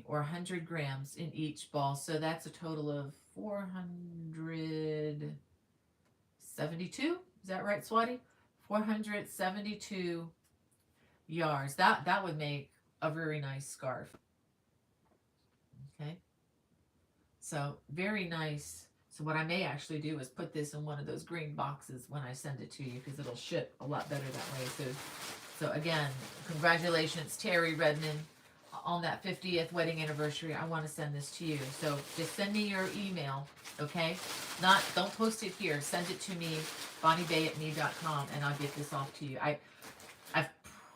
or 100 grams in each ball. So that's a total of 472. Is that right, Swati? 472 yards. That would make a very nice scarf. Okay. So very nice. So what I may actually do is put this in one of those green boxes when I send it to you, because it'll ship a lot better that way. So again, congratulations, Terry Redmond, on that 50th wedding anniversary. I want to send this to you. So just send me your email, okay? Don't post it here. Send it to me, bonniebay@me.com, and I'll get this off to you. I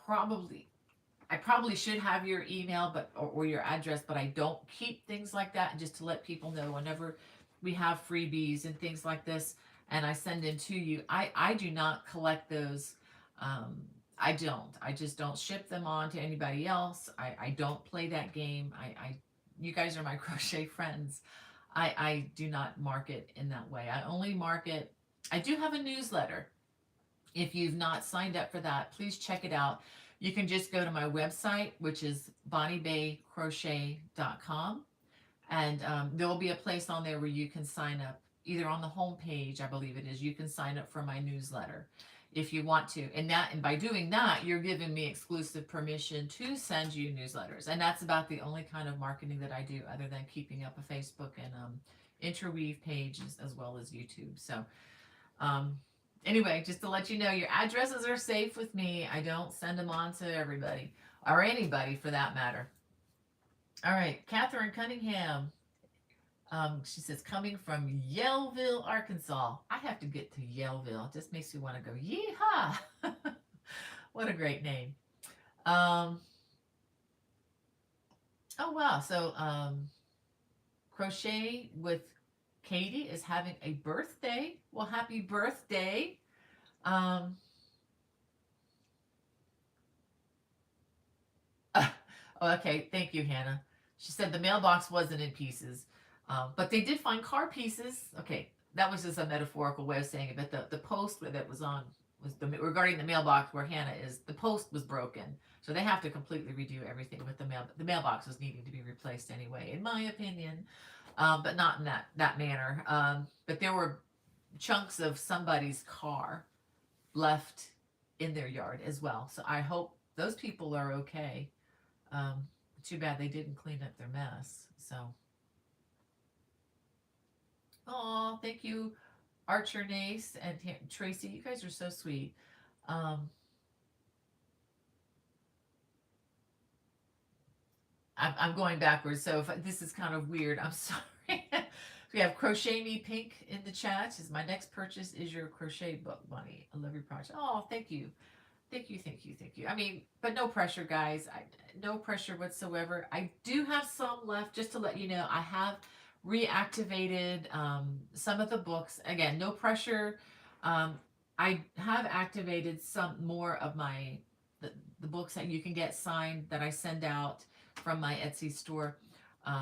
probably should have your email, or your address, but I don't keep things like that. Just to let people know, whenever we have freebies and things like this, and I send them to you, I do not collect those. I just don't ship them on to anybody else. I don't play that game. You guys are my crochet friends. I do not market in that way. I only market. I do have a newsletter. If you've not signed up for that, please check it out. You can just go to my website, which is bonniebaycrochet.com. And there will be a place on there where you can sign up, either on the home page, I believe it is. You can sign up for my newsletter if you want to. And by doing that, you're giving me exclusive permission to send you newsletters. And that's about the only kind of marketing that I do, other than keeping up a Facebook and interweave page, as well as YouTube. So anyway, just to let you know, your addresses are safe with me. I don't send them on to everybody, or anybody for that matter. All right, Catherine Cunningham. She says, coming from Yellville, Arkansas. I have to get to Yellville. It just makes me want to go, yeehaw. What a great name. Oh wow. So Crochet with Katie is having a birthday. Well, happy birthday. Um okay, thank you, Hannah. She said the mailbox wasn't in pieces. But they did find car pieces. Okay, that was just a metaphorical way of saying it, but the post that was on was regarding the mailbox where Hannah is, the post was broken. So they have to completely redo everything with the mail. The mailbox was needing to be replaced anyway, in my opinion, but not in that manner. But there were chunks of somebody's car left in their yard as well. So I hope those people are okay. Um, Too bad they didn't clean up their mess. So, oh, thank you, Archer Nace and Tracy. You guys are so sweet. Um, I'm going backwards, so if this is kind of weird, I'm sorry. We have Crochet Me Pink in the chat. Says my next purchase is your crochet book, Bunny. I love your project. Oh, thank you. Thank you, thank you, thank you. I mean, but no pressure, guys. No pressure whatsoever. I do have some left, just to let you know. I have reactivated some of the books. Again, no pressure. Um, I have activated some more of the books that you can get signed that I send out from my Etsy store.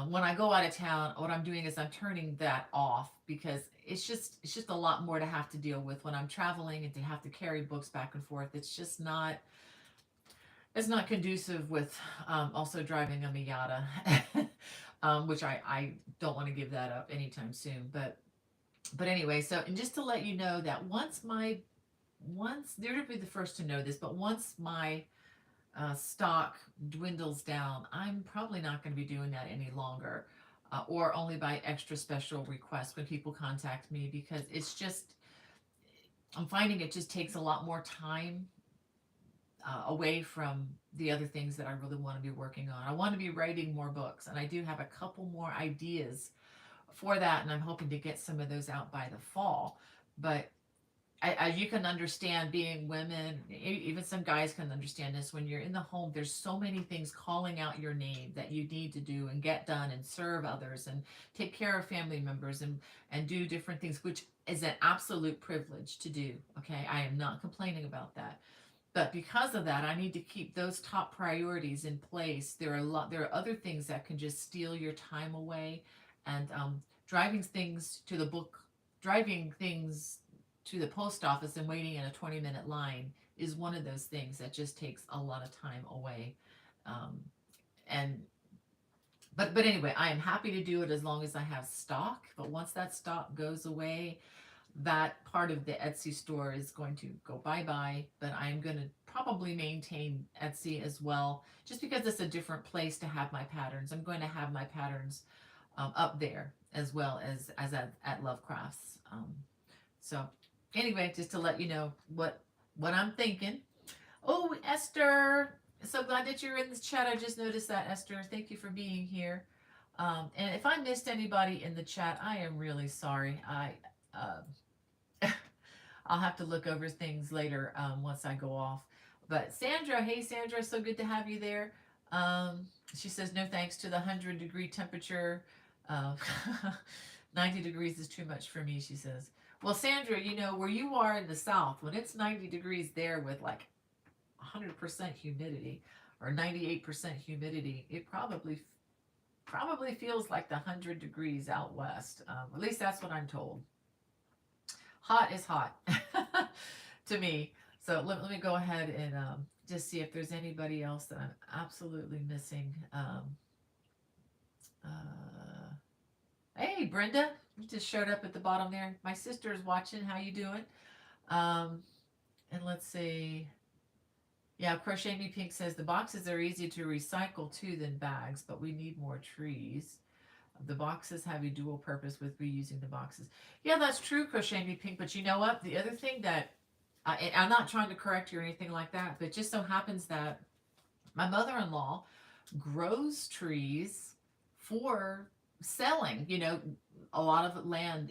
When I go out of town, what I'm doing is I'm turning that off because it's just a lot more to have to deal with when I'm traveling and to have to carry books back and forth. It's not conducive with also driving a Miata, which I don't want to give that up anytime soon. But anyway, so and just to let you know that once they're to be the first to know this, but once my stock dwindles down, I'm probably not going to be doing that any longer, or only by extra special request when people contact me because I'm finding it just takes a lot more time away from the other things that I really want to be working on. I want to be writing more books, and I do have a couple more ideas for that, and I'm hoping to get some of those out by the fall. But as you can understand, being women, even some guys can understand this. When you're in the home, there's so many things calling out your name that you need to do and get done and serve others and take care of family members and do different things, which is an absolute privilege to do. Okay, I am not complaining about that. But because of that, I need to keep those top priorities in place. There are other things that can just steal your time away, and driving things to the post office and waiting in a 20-minute line is one of those things that just takes a lot of time away. Um, and but anyway, I am happy to do it as long as I have stock. But once that stock goes away, that part of the Etsy store is going to go bye bye, but I'm going to probably maintain Etsy as well, just because it's a different place to have my patterns. I'm going to have my patterns up there as well as at Lovecrafts. So anyway, just to let you know what I'm thinking. Oh, Esther, so glad that you're in the chat. I just noticed that, Esther. Thank you for being here. And if I missed anybody in the chat, I am really sorry. I'll have to look over things later once I go off. But Sandra, hey Sandra, so good to have you there. She says no thanks to the 100-degree temperature. Uh, 90 degrees is too much for me, she says. Well, Sandra, where you are in the South, when it's 90 degrees there with like 100% humidity or 98% humidity, it probably feels like the 100 degrees out west. At least that's what I'm told. Hot is hot to me. So let me go ahead and just see if there's anybody else that I'm absolutely missing. Uh, hey, Brenda, you just showed up at the bottom there. My sister's watching. How you doing? Um, and let's see. Yeah, Crochet Me Pink says the boxes are easy to recycle too than bags, but we need more trees. The boxes have a dual purpose with reusing the boxes. Yeah, that's true, Crochet Me Pink. But you know what? The other thing that I'm not trying to correct you or anything like that, but it just so happens that my mother-in-law grows trees for selling. A lot of land,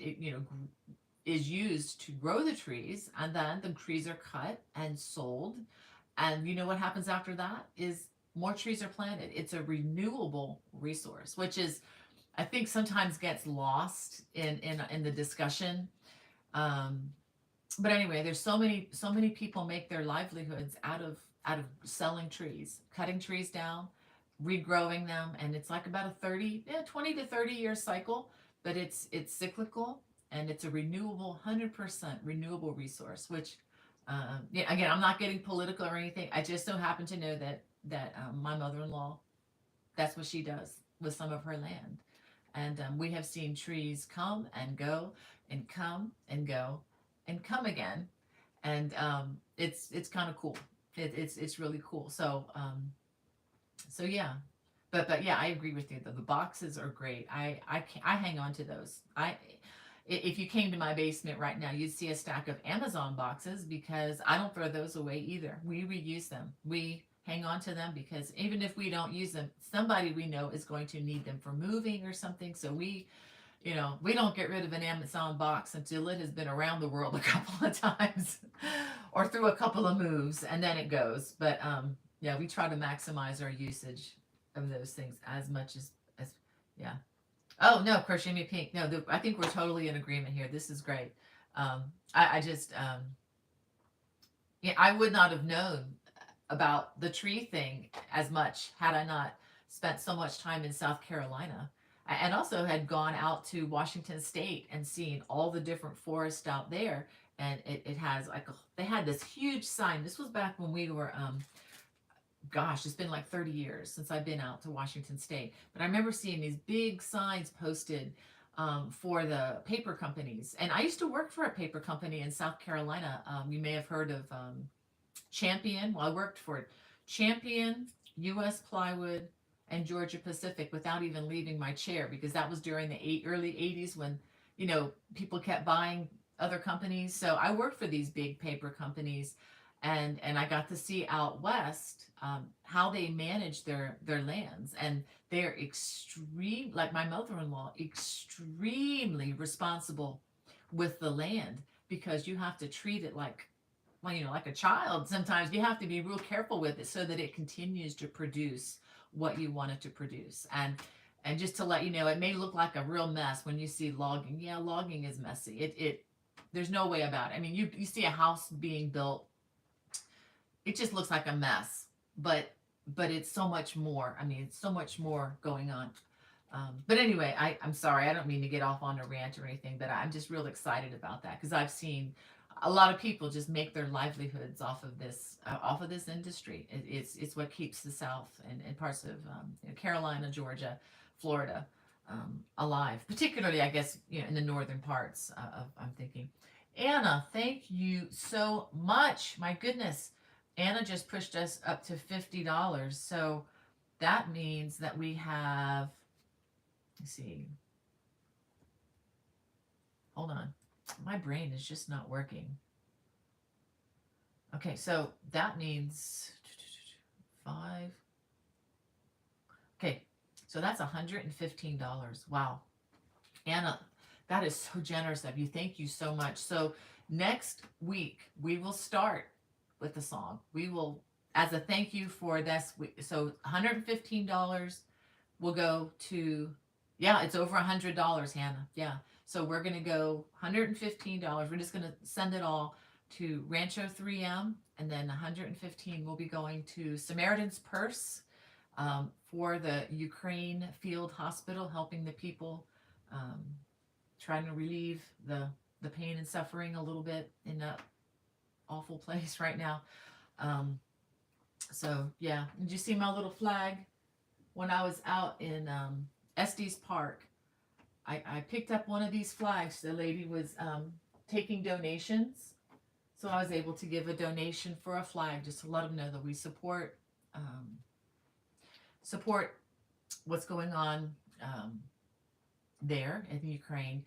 is used to grow the trees, and then the trees are cut and sold. And you know what happens after that is more trees are planted. It's a renewable resource, which is, I think, sometimes gets lost in the discussion. Um, but anyway, there's so many people make their livelihoods out of selling trees, cutting trees down, regrowing them, and it's like about a 20 to 30 year cycle, but it's cyclical, and it's a renewable 100% renewable resource. Which, yeah, again, I'm not getting political or anything. I just so happen to know that my mother-in-law, that's what she does with some of her land. And we have seen trees come and go and come and go and come again. And it's kind of cool. It's really cool. So yeah, but yeah, I agree with you. The boxes are great. I hang on to those. If you came to my basement right now, you'd see a stack of Amazon boxes, because I don't throw those away either. We reuse them. We hang on to them because even if we don't use them, somebody we know is going to need them for moving or something. So we don't get rid of an Amazon box until it has been around the world a couple of times or through a couple of moves, and then it goes. But yeah, we try to maximize our usage of those things as much as yeah. Oh no, Crochet Me Pink. No, I think we're totally in agreement here. This is great. I just yeah, I would not have known about the tree thing as much had I not spent so much time in South Carolina. And also had gone out to Washington State and seen all the different forests out there. And it has like they had this huge sign. This was back when we were gosh, it's been like 30 years since I've been out to Washington State. But I remember seeing these big signs posted for the paper companies. And I used to work for a paper company in South Carolina. You may have heard of Champion. Well, I worked for Champion, U.S. Plywood, and Georgia Pacific without even leaving my chair, because that was during the early 80s when, people kept buying other companies. So I worked for these big paper companies, and I got to see out west how they manage their lands, and they're extreme, like my mother-in-law, extremely responsible with the land, because you have to treat it like, well, like a child. Sometimes you have to be real careful with it so that it continues to produce what you want it to produce. And just to let you know, it may look like a real mess when you see logging. Yeah, logging is messy. It there's no way about it. I mean, you see a house being built, it just looks like a mess, but it's so much more. I mean, it's so much more going on. But anyway, I'm sorry, I don't mean to get off on a rant or anything, but I'm just real excited about that, because I've seen a lot of people just make their livelihoods off of this industry. It's what keeps the South and parts of Carolina, Georgia, Florida alive, particularly, I guess, in the northern parts of, I'm thinking. Anna, thank you so much. My goodness, Anna just pushed us up to $50. So that means that we have, let's see, hold on. My brain is just not working. Okay, so that means five. Okay, so that's $115. Wow. Anna, that is so generous of you. Thank you so much. So next week, we will start with the song. We will, as a thank you for this, so $115 will go to, yeah, it's over $100, Hannah. Yeah. So we're going to go $115. We're just going to send it all to Rancho 3M, and then 115 will be going to Samaritan's Purse for the Ukraine Field Hospital, helping the people, um, trying to relieve the pain and suffering a little bit in that awful place right now. So yeah, did you see my little flag? When I was out in Estes Park, I picked up one of these flags. The lady was taking donations, so I was able to give a donation for a flag, just to let them know that we support what's going on there in Ukraine,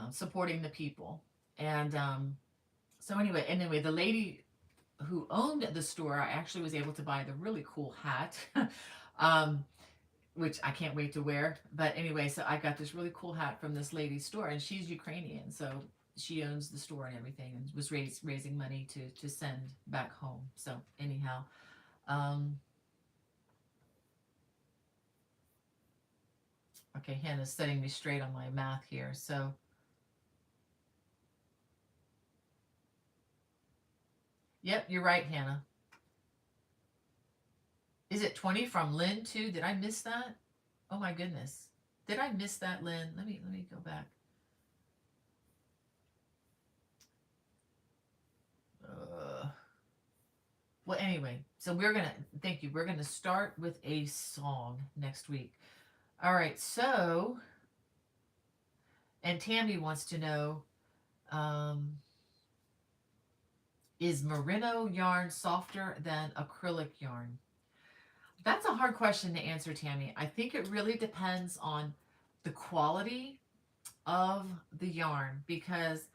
supporting the people. And so anyway, the lady who owned the store, I actually was able to buy the really cool hat, which I can't wait to wear. But anyway, so I got this really cool hat from this lady's store, and she's Ukrainian, so she owns the store and everything, and was raising money to send back home. So anyhow, um, Okay, Hannah's setting me straight on my math here. So, yep, you're right, Hannah. Is it 20 from Lynn too? Did I miss that? Oh my goodness. Did I miss that, Lynn? Let me go back. Uh, well, anyway, so we're gonna thank you. We're gonna start with a song next week. All right. So, and Tammy wants to know, um, is merino yarn softer than acrylic yarn? That's a hard question to answer, Tammy. I think it really depends on the quality of the yarn because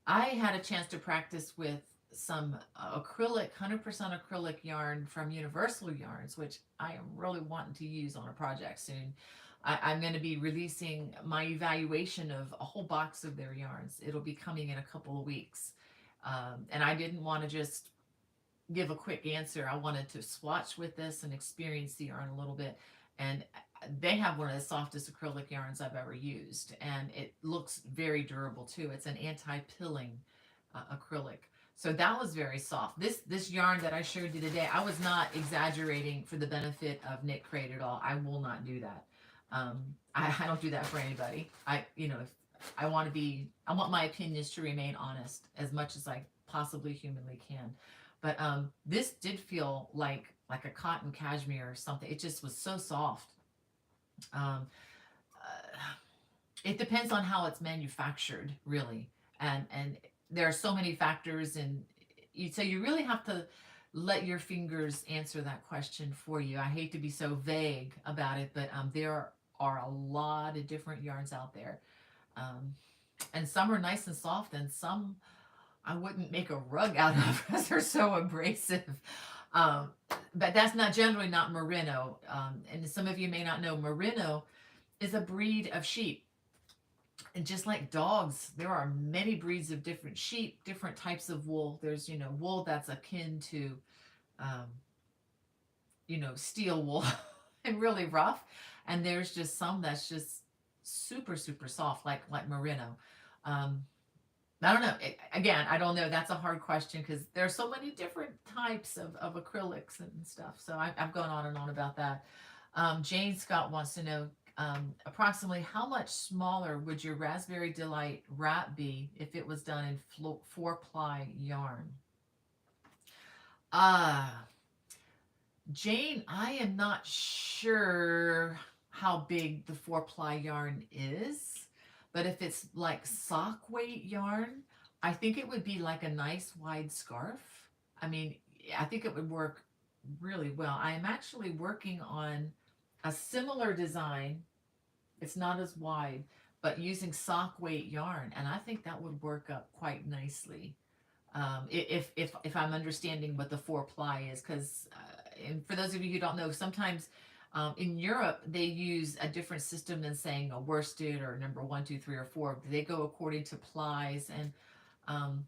I had a chance to practice with some acrylic, 100% acrylic yarn from Universal Yarns, which I am really wanting to use on a project soon. I'm going to be releasing my evaluation of a whole box of their yarns. It'll be coming in a couple of weeks. And I didn't want to just give a quick answer. I wanted to swatch with this and experience the yarn a little bit. And they have one of the softest acrylic yarns I've ever used, and it looks very durable too. It's an anti-pilling acrylic. So that was very soft. This yarn that I showed you today, I was not exaggerating for the benefit of Knit Crate at all. I will not do that. I don't do that for anybody. If I want my opinions to remain honest as much as I possibly humanly can. But this did feel like a cotton cashmere or something. It just was so soft. Um, it depends on how it's manufactured, really, and there are so many factors, and so you really have to let your fingers answer that question for you. I hate to be so vague about it, but there are a lot of different yarns out there, um, and some are nice and soft, and some I wouldn't make a rug out of because they're so abrasive. Um, but that's not generally not merino. And some of you may not know, merino is a breed of sheep. And just like dogs, there are many breeds of different sheep, different types of wool. There's, wool that's akin to, um, steel wool and really rough. And there's just some that's just super, super soft, like merino. Um, I don't know. Again, I don't know. That's a hard question because there are so many different types of acrylics and stuff. So I've gone on and on about that. Jane Scott wants to know approximately how much smaller would your Raspberry Delight wrap be if it was done in 4-ply yarn? Ah, Jane, I am not sure how big the 4-ply yarn is, but if it's like sock weight yarn, I think it would be like a nice wide scarf. I mean, I think it would work really well. I am actually working on a similar design. It's not as wide, but using sock weight yarn, and I think that would work up quite nicely. If I'm understanding what the 4-ply is, because and for those of you who don't know, sometimes in Europe they use a different system than saying a worsted or number one, two, three, or four. They go according to plies, and um,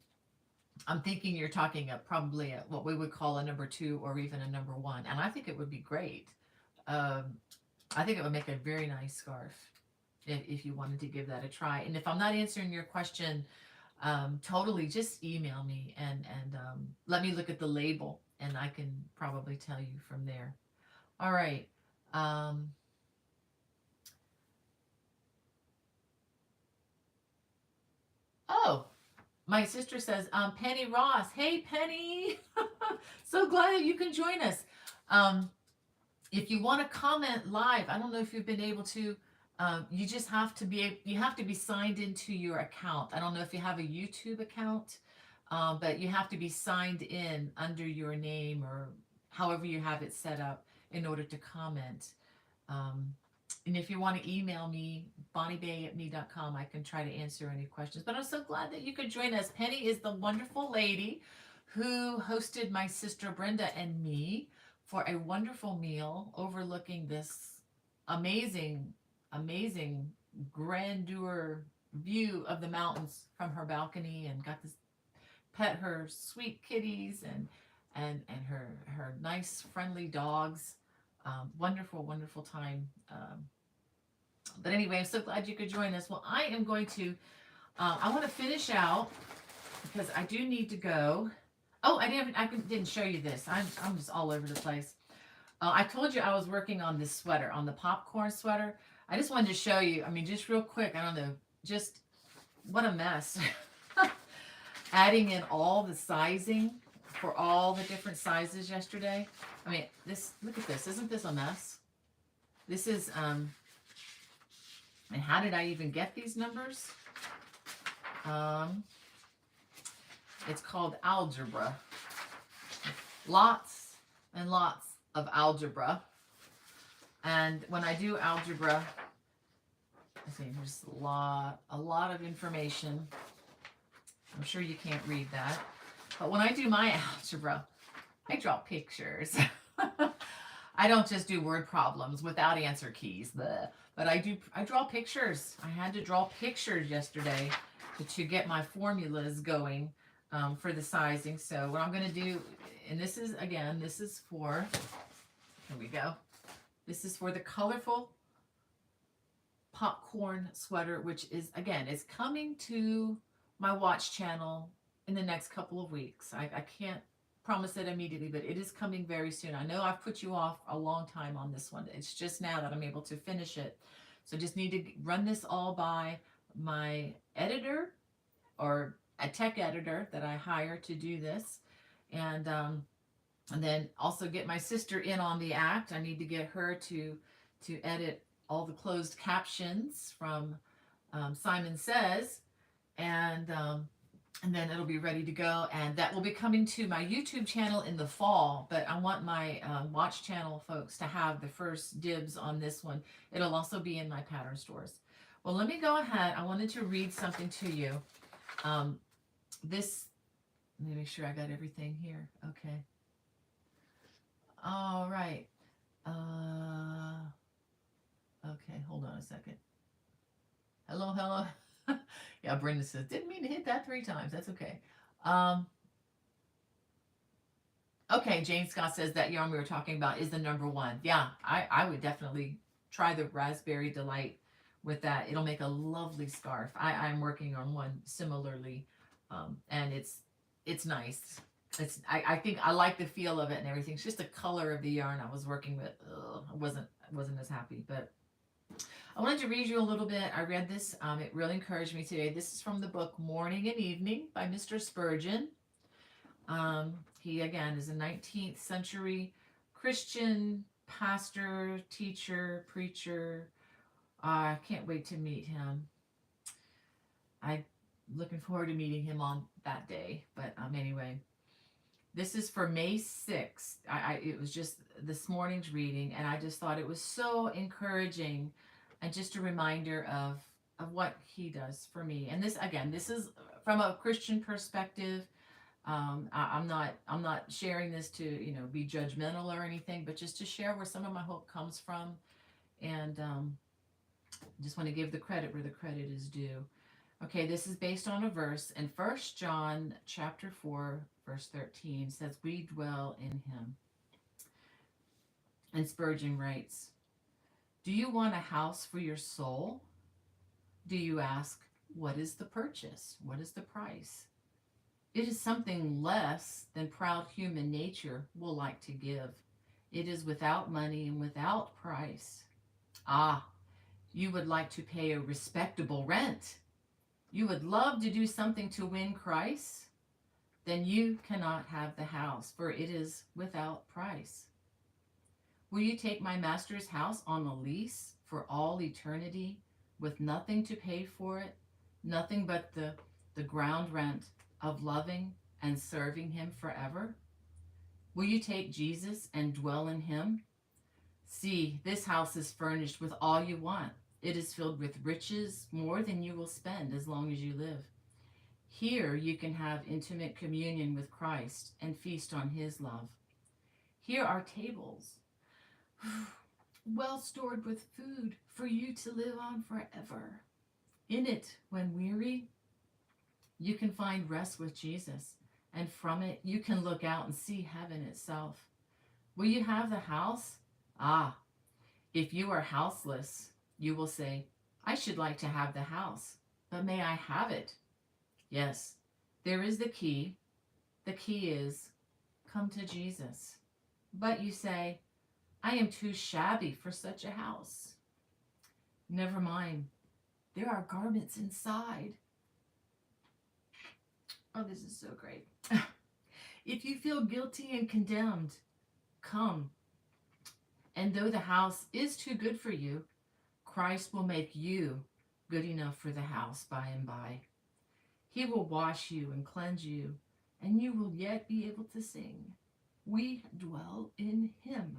I'm thinking you're talking probably what we would call a number two or even a number one, and I think it would be great. Um, I think it would make a very nice scarf if you wanted to give that a try. And if I'm not answering your question totally, just email me and let me look at the label, and I can probably tell you from there. All right. Um, oh, my sister says, Penny Ross. Hey, Penny. So glad that you can join us. Um, if you want to comment live, I don't know if you've been able to. You just have to be signed into your account. I don't know if you have a YouTube account, but you have to be signed in under your name or however you have it set up in order to comment. Um, and if you want to email me, bonniebay@me.com, I can try to answer any questions. But I'm so glad that you could join us. Penny is the wonderful lady who hosted my sister Brenda and me for a wonderful meal overlooking this amazing, amazing grandeur view of the mountains from her balcony, and got to pet her sweet kitties and her nice friendly dogs. Wonderful, wonderful time But anyway, I'm so glad you could join us. Well, I am going to, I want to finish out because I do need to go. Oh, I didn't show you this. I'm just all over the place. I told you I was working on this sweater, on the popcorn sweater. I just wanted to show you. I mean, just real quick. I don't know, just what a mess. Adding in all the sizing for all the different sizes yesterday. I mean, this, look at this. Isn't this a mess? This is, and how did I even get these numbers? It's called algebra. Lots and lots of algebra. And when I do algebra, I see there's a lot of information. I'm sure you can't read that. But when I do my algebra, I draw pictures. I don't just do word problems without answer keys. But I draw pictures. I had to draw pictures yesterday to get my formulas going for the sizing. So what I'm going to do, and this is, again, this is for, here we go. This is for the colorful popcorn sweater, which is, again, it's coming to my watch channel in the next couple of weeks. I can't promise it immediately, but it is coming very soon. I know I've put you off a long time on this one. It's just now that I'm able to finish it. So just need to run this all by my editor, or a tech editor that I hire to do this. And then also get my sister in on the act. I need to get her to edit all the closed captions from Simon Says. And then it'll be ready to go. And that will be coming to my YouTube channel in the fall. But I want my watch channel folks to have the first dibs on this one. It'll also be in my pattern stores. Well, let me go ahead. I wanted to read something to you. Let me make sure I got everything here. Okay. All right. Okay, hold on a second. Hello. Yeah, Brenda says, didn't mean to hit that 3 times. That's okay. Okay, Jane Scott says that yarn we were talking about is the number 1. Yeah, I would definitely try the Raspberry Delight with that. It'll make a lovely scarf. I'm working on one similarly, and it's nice. I think I like the feel of it and everything. It's just the color of the yarn I was working with. I wasn't as happy, but I wanted to read you a little bit. I read this. It really encouraged me today. This is from the book Morning and Evening by Mr. Spurgeon. He, again, is a 19th century Christian pastor, teacher, preacher. I can't wait to meet him. I'm looking forward to meeting him on that day. But anyway, this is for May 6th. It was just this morning's reading, and I just thought it was so encouraging and just a reminder of what he does for me. And this, again, this is from a Christian perspective. I'm not sharing this to, be judgmental or anything, but just to share where some of my hope comes from. And just want to give the credit where the credit is due. Okay, this is based on a verse in 1 John chapter 4, verse 13 says, we dwell in him. And Spurgeon writes, do you want a house for your soul? Do you ask, what is the purchase? What is the price? It is something less than proud human nature will like to give. It is without money and without price. Ah, you would like to pay a respectable rent. You would love to do something to win Christ. Then you cannot have the house, for it is without price. Will you take my master's house on a lease for all eternity with nothing to pay for it, nothing but the ground rent of loving and serving him forever? Will you take Jesus and dwell in him? See, this house is furnished with all you want. It is filled with riches, more than you will spend as long as you live. Here you can have intimate communion with Christ and feast on his love. Here are tables, well stored with food for you to live on forever. In it, when weary, you can find rest with Jesus, and from it you can look out and see heaven itself. Will you have the house? Ah, if you are houseless, You will say, I should like to have the house, but may I have it? Yes, there is the key. The key is, come to Jesus. But you say, I am too shabby for such a house. Never mind. There are garments inside. Oh, this is so great. If you feel guilty and condemned, come. And though the house is too good for you, Christ will make you good enough for the house by and by. He will wash you and cleanse you, and you will yet be able to sing, we dwell in him.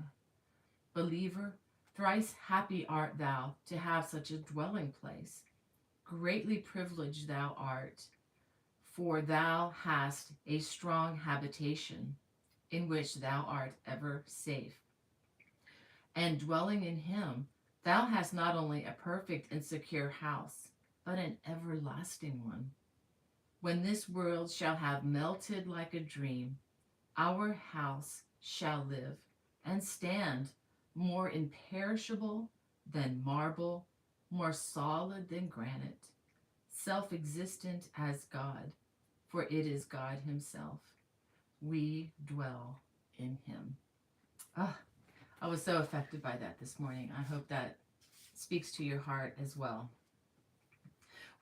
Believer, thrice happy art thou to have such a dwelling place. Greatly privileged thou art, for thou hast a strong habitation, in which thou art ever safe. And dwelling in him, thou hast not only a perfect and secure house, but an everlasting one. When this world shall have melted like a dream, our house shall live and stand, more imperishable than marble, more solid than granite, self-existent as God, for it is God himself. We dwell in him. Ah, I was so affected by that this morning. I hope that speaks to your heart as well.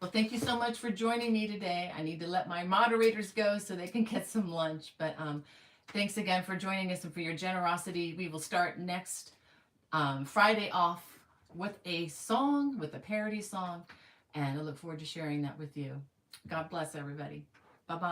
Well, thank you so much for joining me today. I need to let my moderators go so they can get some lunch. But thanks again for joining us and for your generosity. We will start next Friday off with a song, with a parody song. And I look forward to sharing that with you. God bless everybody.